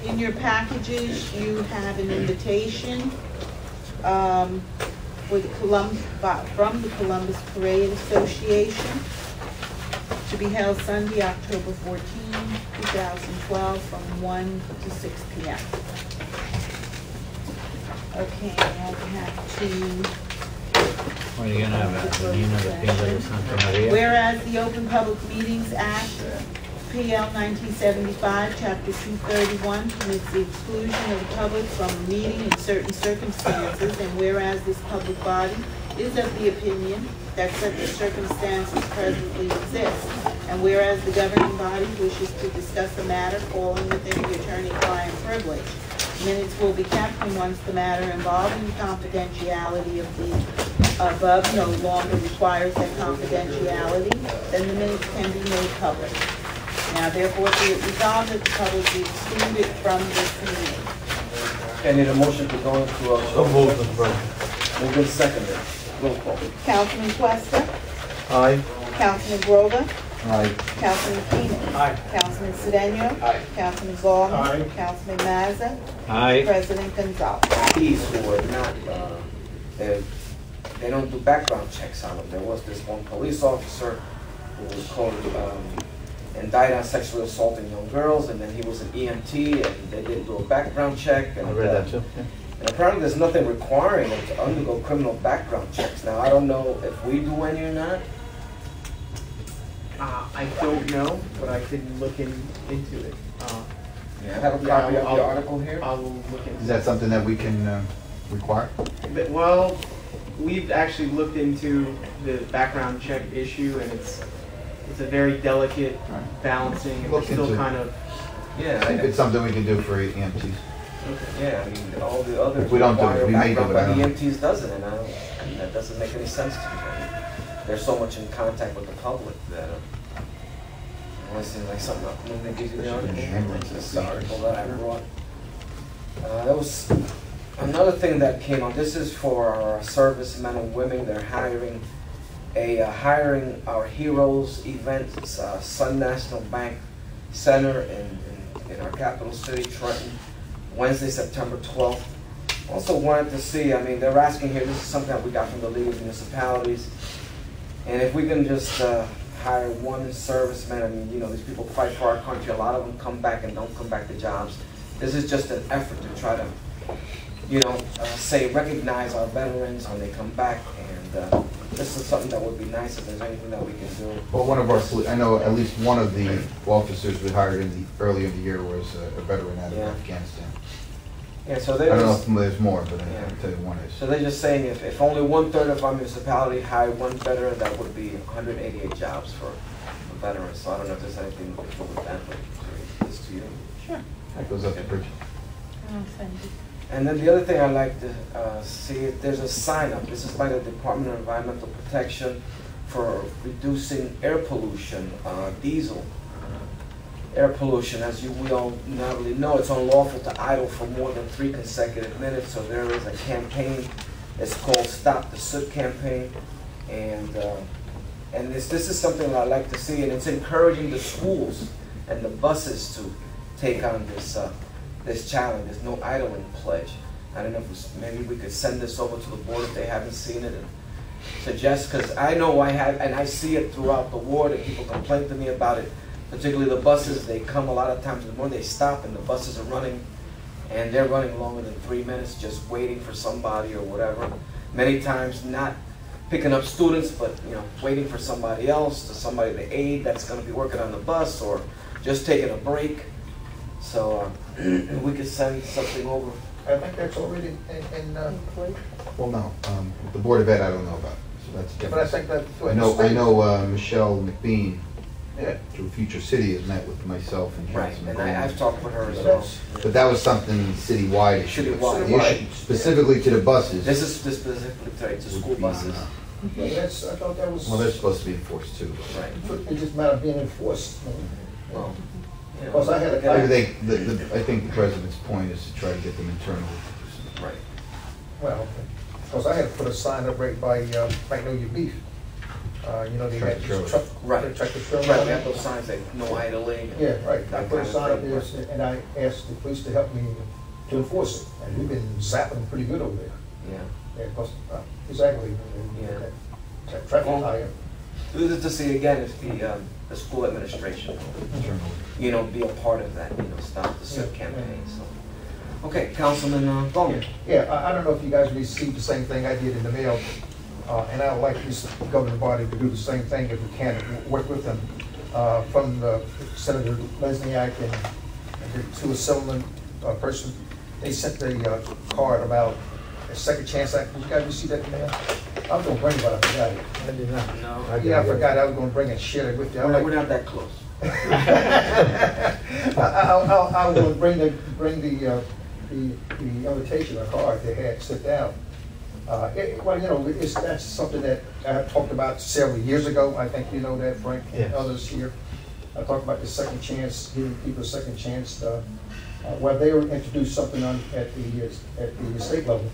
In your packages, you have an invitation for the from the Columbus Parade Association to be held Sunday, October 14, 2012, from 1 to 6 p.m. Okay, now we have to. What are you gonna have? You know the thing of Santa Maria? Whereas the Open Public Meetings Act, PL 1975, Chapter 231, permits the exclusion of the public from a meeting in certain circumstances, and whereas this public body is of the opinion that such circumstances presently exist, and whereas the governing body wishes to discuss a matter falling within the attorney-client privilege, minutes will be kept, and once the matter involving the confidentiality of the above no longer requires that confidentiality, then the minutes can be made public. Now therefore be it resolved that the public be excluded from this meeting. I need a motion to go into So moved, Mr. President. Moved and seconded. Roll call. Councilman Questa, Aye. Councilman Grover, Aye. Councilman Keenan. Aye. Councilman Sedano. Aye. Councilman Ballmer. Aye. Councilman Mazza. Aye. President Gonzalez. These who are not, they don't do background checks on them. There was this one police officer who was called, indicted on sexually assaulting young girls, and then he was an EMT, and they didn't do a background check. And, I read that too. Yeah. And apparently there's nothing requiring them to undergo criminal background checks. Now, I don't know if we do any or not. I don't know, but I can look into it. Yeah, I have a copy of the article here. I'll look into Is that something that we can require? Well, we've actually looked into the background check issue, and it's a very delicate balancing, and we're Look still into it. kind of. Yeah, If it's something we can do for EMTs. yeah, I mean, all the others. If we don't do it, require we may do background, it, I but don't know. EMTs doesn't, and that doesn't make any sense to me. I mean, they're so much in contact with the public that it always seems like something up when they give you the article. It's the article that I brought. There was another thing that came on. This is for our servicemen and women. They're hiring our Heroes event, Sun National Bank Center in our capital city, Trenton, Wednesday, September 12th. Also wanted to see, I mean, they're asking here, this is something that we got from the League of Municipalities, and if we can just hire one serviceman, I mean, you know, these people fight for our country, a lot of them come back and don't come back to jobs. This is just an effort to try to, you know, recognize our veterans when they come back, and this is something that would be nice if there's anything that we can do. Well, I know at least one of the officers we hired earlier in the year was a veteran out of Afghanistan. Yeah, so I they don't know just, if there's more, but I can tell you one is. so they're just saying if only 1/3 of our municipality hired one veteran, that would be 188 jobs for veterans. So I don't know if there's anything we can do with that, but I'll read this to you. Sure. That goes up to Bridget. I'll send it. And then the other thing I'd like to see, if there's a sign up. This is by the Department of Environmental Protection for reducing air pollution, diesel. Air pollution, as we all not really know, it's unlawful to idle for more than 3 consecutive minutes. So there is a campaign. It's called Stop the Soot campaign, and this is something that I'd like to see, and it's encouraging the schools and the buses to take on this challenge, this no idling pledge. I don't know if maybe we could send this over to the board if they haven't seen it and suggest, because I know I have, and I see it throughout the ward, and people complain to me about it. Particularly the buses, they come a lot of times in the morning, they stop and the buses are running, and they're running longer than 3 minutes just waiting for somebody or whatever. Many times not picking up students, but you know, waiting for somebody else, somebody to aid that's going to be working on the bus, or just taking a break. So we could send something over. I think that's already in Well, no, the Board of Ed, I don't know about, so that's but I different. think that. I know Michelle McBean, through Future City, has met with myself and Right, Johnson. and I've talked with her as well. But that was something citywide. Citywide. The issue specifically to the buses. This is specifically to school buses. I thought that was. Well, they're supposed to be enforced too. Right. It's just a matter of being enforced. Well, you know, Because I had a I think the president's point is to try to get them internally. right. Well, because I had to put a sign up right by Magnolia Beef. You know, they had Tractor this truck, Right. tractor trailer. Right, we have those signs like no idling. Yeah, right. I that put a kind of sign up thing. there, and I asked the police to help me to enforce it. And we've been zapping them pretty good over there. Yeah. Yeah, because, exactly. Yeah. That traffic Well, higher. This is to see again if the school administration, Internally. you know, be a part of that, you know, Stop the Soot campaign. So, okay, Councilman Bowman. Yeah, I don't know if you guys received the same thing I did in the mail, and I would like this governing body to do the same thing if we can, work with them. From Senator Lesniak and to a settlement person, they sent a card about a second chance act. Did you guys receive that in the mail? I was gonna bring it, but I forgot it. I did not. No, Yeah, I forgot, I was gonna bring it and share it with you. we're not that close. I was gonna bring the invitation, a card they had sent out. Well, you know, that's something that I have talked about several years ago. I think you know that, Frank, and Yes. others here. I talked about the second chance, giving people a second chance. Well, they were introduced something at the state level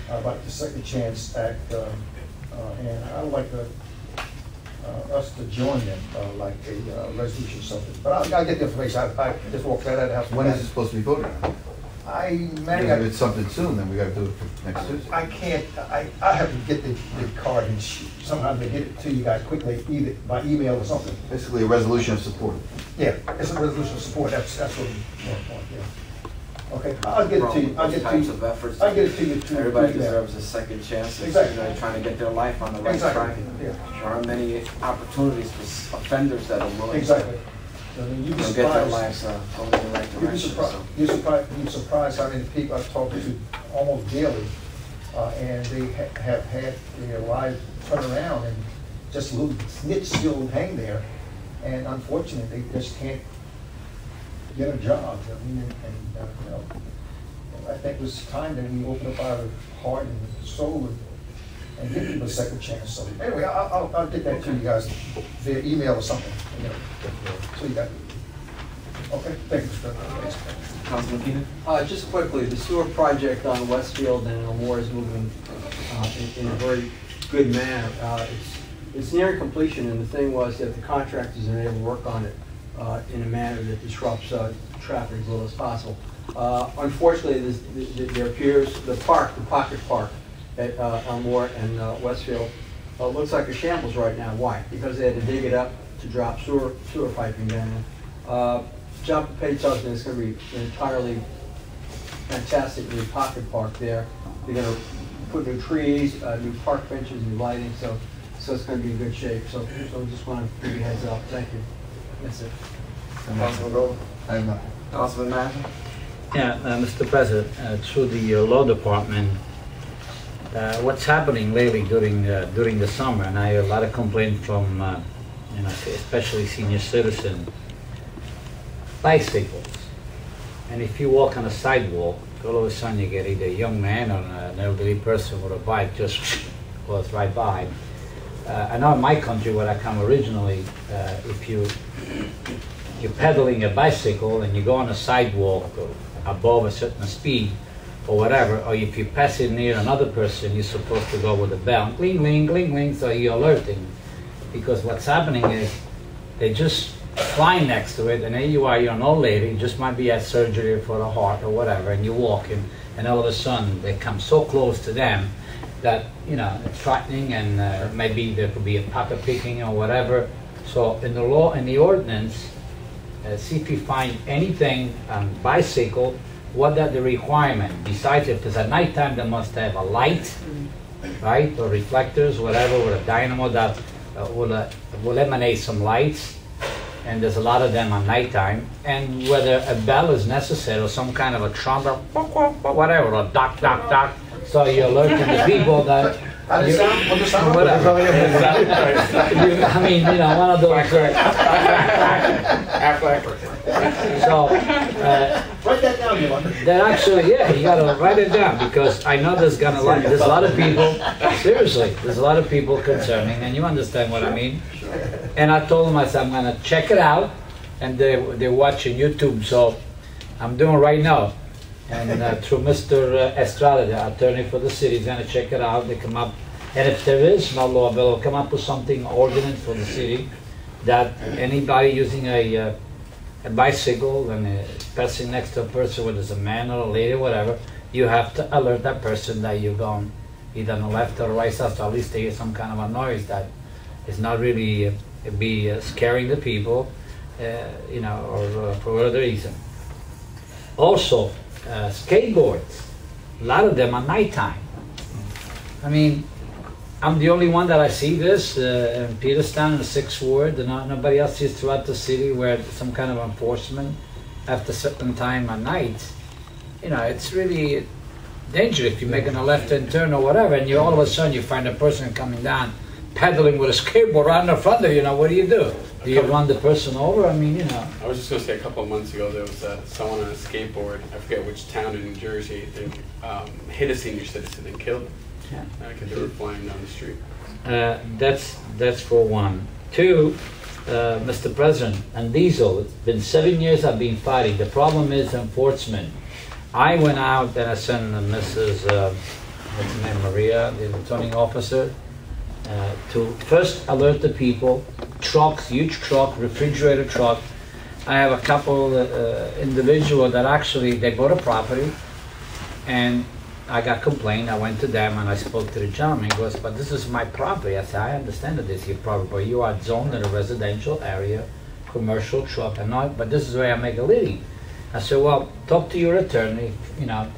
about the Second Chance Act, and I would like us to join them, like a resolution or something. But I'll get the information. I just walked that out of the house. When is it supposed to be voted on? Maybe If it's something soon, then we gotta do it for next Tuesday. I can't, I have to get the card and sometimes they get it to you guys quickly, either by email or something. Basically, a resolution of support. Yeah, it's a resolution of support, that's what we want, yeah. Okay, I'll get it to you, I'll Those get it to types you. of efforts. I'll get it to you. through Everybody email. deserves a second chance. It's, Exactly. you know, trying to get their life on the right Exactly, track. yeah. There are many opportunities for offenders that are willing Exactly. I mean, you'd be They'll get their surprised. lives going in the right You'd be direction. surprised, So. you'd be surprised how many people I've talked to almost daily, and they have had their lives turn around and just little snitch still hang there, and unfortunately, they just can't get a job. I mean, you know, I think it was time that we opened up our heart and soul and give people a second chance. So anyway, I'll get that to you guys via email or something. You know, so you got it. Okay, thank you, Mr. President. Councilman Keenan? Just quickly, the sewer project on Westfield and Elmore is moving in a very good manner. It's nearing completion, and the thing was that the contractors are able to work on it in a manner that disrupts traffic as little as possible. Unfortunately, there appears the pocket park at Elmore and Westfield looks like a shambles right now. Why? Because they had to dig it up to drop sewer piping down there. John Papay tells me it's going to be an entirely fantastic new pocket park there. They're going to put new trees, new park benches, new lighting, so it's going to be in good shape. So just want to give you a heads up. Thank you. That's it. Councilman Gold? I have nothing. Councilman Matthew? Yeah, Mr. President, through the law department, what's happening lately during the summer, and I hear a lot of complaints from, you know, especially senior citizens, bicycles. And if you walk on a sidewalk, all of a sudden you get either a young man or an elderly person with a bike just goes right by. I know in my country, where I come originally, if you're pedaling a bicycle and you go on a sidewalk above a certain speed or whatever, or if you pass it near another person, you're supposed to go with a bell, gling, gling, gling, gling, so you're alerting. Because what's happening is they just fly next to it, and there you are, you're an old lady, just might be at surgery for the heart or whatever, and you're walking, and all of a sudden they come so close to them that, you know, it's frightening, and maybe there could be a pocket picking or whatever. So in the law, in the ordinance, see if you find anything on bicycle, what are the requirement? Besides, if it's at nighttime, they must have a light, right, or reflectors, whatever, with a dynamo that will emanate some lights. And there's a lot of them at nighttime. And whether a bell is necessary or some kind of a trumpet, whatever, or dock, dock, dock, so you're alerting the people that. I mean, you know, one of those. So, write that down, Yolanda. that actually, yeah, you gotta write it down, because I know there's a lot of people, seriously, there's a lot of people concerning, and you understand what I mean. And I told them, I said, I'm gonna check it out, and they're watching YouTube, so I'm doing right now. And through Mr. Estrada, the attorney for the city, is gonna check it out. They come up, and if there is no law, they'll come up with something, ordinance for the city, that anybody using a bicycle and passing next to a person, whether it's a man or a lady or whatever, you have to alert that person that you're going either on the left or the right side, so at least they hear some kind of a noise that is not really scaring the people, you know, or for other reason. Also, skateboards, a lot of them are nighttime. I mean, I'm the only one that I see this in Peterstown, in the 6th Ward, and nobody else sees throughout the city where some kind of enforcement after a certain time at night. You know, it's really dangerous if you're making a left-hand turn or whatever, and you all of a sudden you find a person coming down, pedaling with a skateboard right in the front of you. Now, what do? Do you run the person over? I mean, you know. I was just going to say, a couple of months ago, there was someone on a skateboard, I forget which town in New Jersey, I think, hit a senior citizen and killed him. Yeah. Because they were flying down the street. That's for one. Two, Mr. President, and diesel, it's been 7 years I've been fighting. The problem is enforcement. I went out and I sent Mrs. What's her name, Maria, the returning officer, to first alert the people. Trucks, huge truck, refrigerator truck. I have a couple individuals that actually, they bought a property, and I got complained. I went to them and I spoke to the gentleman. He goes, but this is my property. I said, I understand that this is your property, but you are zoned in a residential area, commercial truck, and not, but this is where I make a living. I said, well, talk to your attorney, you know,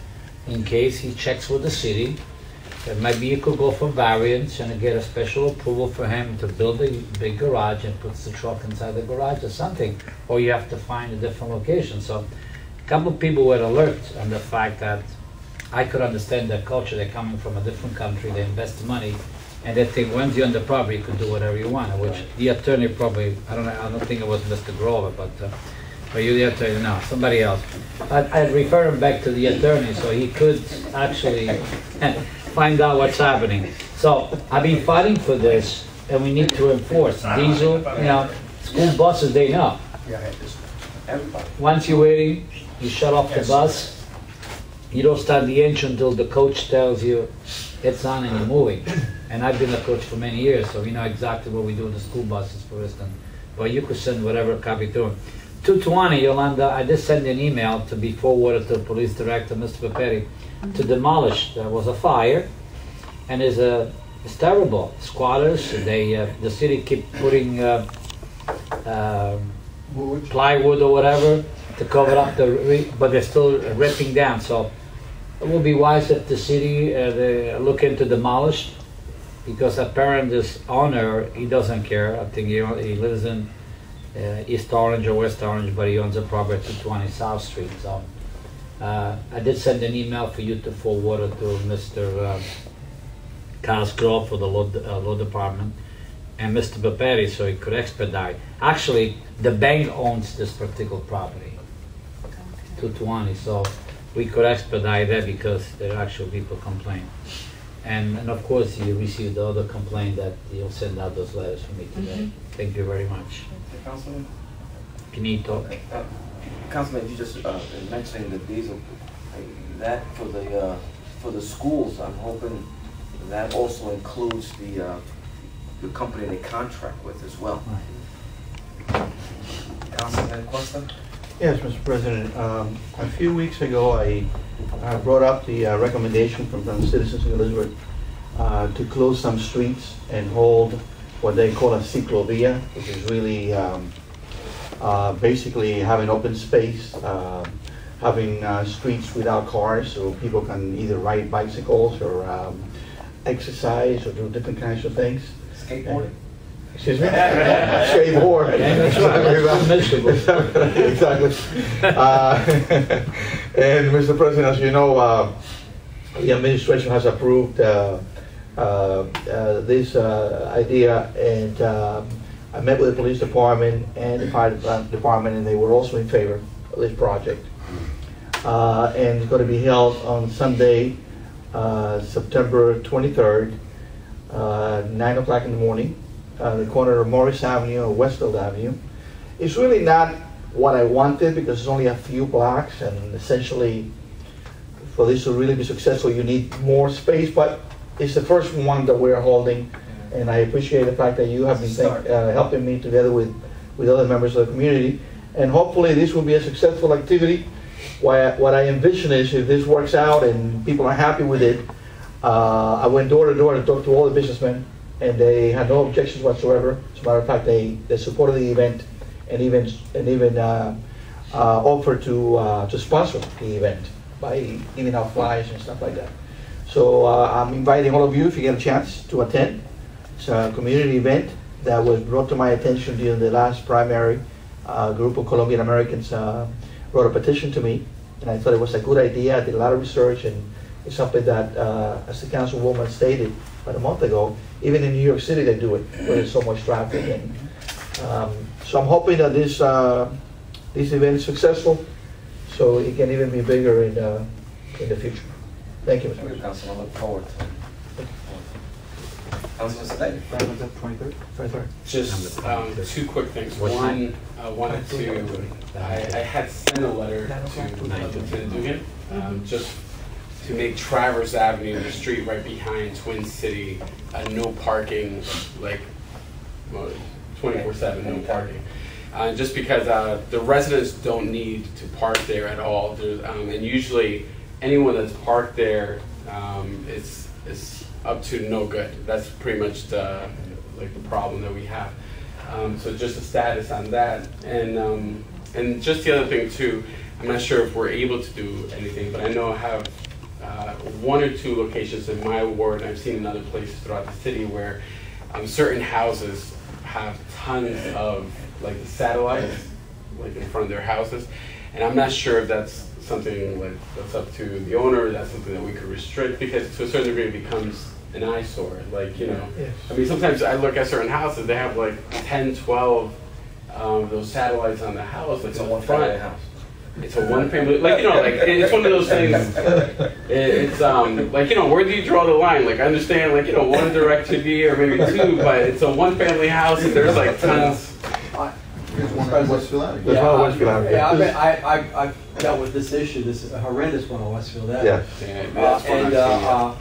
in case he checks with the city. maybe you could go for variance and get a special approval for him to build a big garage and puts the truck inside the garage or something, or you have to find a different location. So a couple of people were alert on the fact that I could understand their culture. They're coming from a different country, they invest money, and they think once you're on the property, you can do whatever you want, which the attorney probably, I don't think it was Mr. Grover, but you the attorney, no, somebody else. I'd refer him back to the attorney so he could actually find out what's happening. So I've been fighting for this, and we need to enforce. Diesel, school buses, they know. Once you're waiting, you shut off the bus. You don't start the engine until the coach tells you it's on and you're moving. And I've been a coach for many years, so we know exactly what we do with the school buses, for instance. But you could send whatever copy to them. 220, Yolanda, I just sent an email to be forwarded to the police director, Mr. Papetti, to demolish. There was a fire, and it's terrible. Squatters, the city keep putting plywood or whatever to cover up but they're still ripping down. So it would be wise if the city they look into demolish, because apparently this owner, he doesn't care. I think he lives in East Orange or West Orange, but he owns a property at 220 South Street. So I did send an email for you to forward it to Mr. Cosgrove for the law department and Mr. Papetti so he could expedite. Actually, the bank owns this particular property, 220, so we could expedite that because there are actual people complain. And of course, you received the other complaint that you'll send out those letters for me today. Thank you very much. Councilman? Finito. Councilman, you just mentioning the diesel, that for the schools, I'm hoping that also includes the company they contract with as well. Councilman Costa? Yes, Mr. President. A few weeks ago, I brought up the recommendation from the citizens of Elizabeth to close some streets and hold what they call a ciclovia, which is really basically having open space, having streets without cars so people can either ride bicycles or exercise or do different kinds of things. Skateboarding? Excuse me? Skateboard. Exactly. And Mr. President, as you know, the administration has approved this idea, and I met with the police department and the fire department, and they were also in favor of this project. And it's going to be held on Sunday, September 23rd, 9 o'clock in the morning, the corner of Morris Avenue and Westfield Avenue. It's really not what I wanted because it's only a few blocks, and essentially for this to really be successful you need more space, but it's the first one that we're holding, and I appreciate the fact that you have been helping me together with other members of the community, and hopefully this will be a successful activity. What I envision is, if this works out and people are happy with it, I went door to door to talk to all the businessmen, and they had no objections whatsoever. As a matter of fact, they supported the event and even offered to sponsor the event by giving out flyers and stuff like that. So I'm inviting all of you, if you get a chance, to attend. It's a community event that was brought to my attention during the last primary. A group of Colombian Americans wrote a petition to me, and I thought it was a good idea. I did a lot of research, and it's something that, as the councilwoman stated about a month ago, even in New York City they do it, where there's so much traffic. And so I'm hoping that this event is successful, so it can even be bigger in the future. Thank you, Mr. President. Councilman, I look forward to it. Councilman Seday? 23rd. Just two quick things. One, I wanted to, I had sent a letter to Lieutenant Dugan, just to make Traverse Avenue, the street right behind Twin City, no parking, like 24/7, no parking. Just because the residents don't need to park there at all. And usually anyone that's parked there is up to no good. That's pretty much the problem that we have. So just a status on that, and just the other thing too. I'm not sure if we're able to do anything, but I know I have one or two locations in my ward, and I've seen in other places throughout the city, where certain houses have tons of like the satellites like in front of their houses, and I'm not sure if that's something like that's up to the owner, or that's something that we could restrict, because to a certain degree it becomes an eyesore. Like, you know, I mean, sometimes I look at certain houses, they have like 10, 12 those satellites on the house. It's a one-family house. It's a one-family, like, you know, like, it's one of those things, it's, like, you know, where do you draw the line? Like, I understand, like, you know, one DirecTV or maybe two, but it's a one-family house and there's, like, tons. There's one in Westfield Avenue. Yeah, one in Westfield Avenue. yeah, I've dealt with this issue, this horrendous one on Westfield Avenue. Yeah.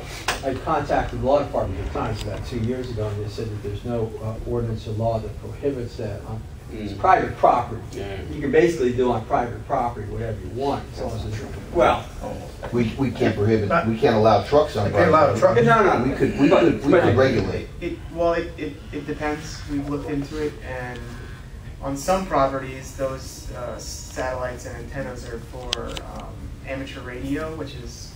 I contacted the law department at the time, it's about 2 years ago, and they said that there's no ordinance or law that prohibits that. It's private property. Yeah. You can basically do on private property whatever you want, as long as it's, well, We can't prohibit, we can't allow trucks on We can't allow private trucks. property. no. We could regulate. It depends. We've looked into it, and on some properties, those satellites and antennas are for amateur radio, which is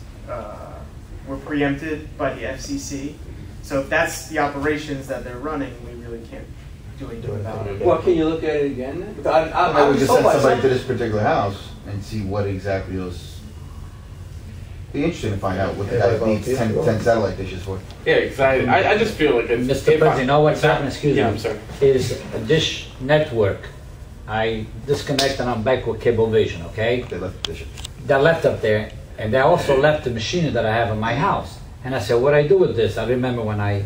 were preempted by the FCC. So if that's the operations that they're running, we really can't do anything about it. Well, can you look at it again then? I would was just told send by somebody to some- this particular house and see what exactly those, be interesting to find out what the guy needs 10 satellite dishes for. Yeah, because I just feel like it's... Mr. President, you know what's happened, excuse me? Yeah, I'm sorry. Is a dish network. I disconnect and I'm back with Cablevision, okay? They left the dishes. They left up there, and they also left the machine that I have in my house. And I said, what do I do with this? I remember when I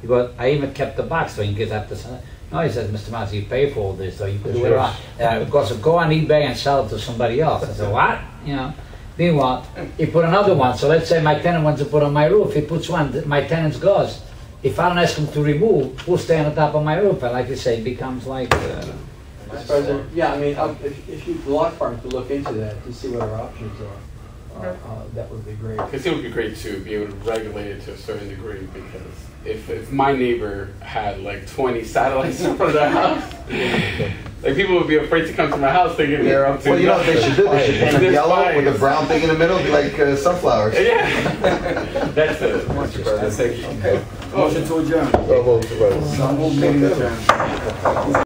even kept the box so you can get up this. No, he says, Mr. Mazzi, you pay for all this, so you put it on. Of course, go on eBay and sell it to somebody else. I said, what? You know. Meanwhile, he put another one. So let's say my tenant wants to put on my roof. He puts one, my tenant goes. If I don't ask him to remove, who'll stay on the top of my roof? And like you say, it becomes like... Mr. President, yeah, I mean, if you, the law department could look into that to see what our options are, that would be great. Because it would be great to be able to regulate it to a certain degree, because if my neighbor had like 20 satellites in front of their house, like people would be afraid to come to my house thinking they're up to... Well, you know what they should do? They should paint it yellow with a brown thing in the middle, like sunflowers. Yeah. That's it. Okay. Motion to adjourn. So moved, Mr. President. So moved, meeting adjourned.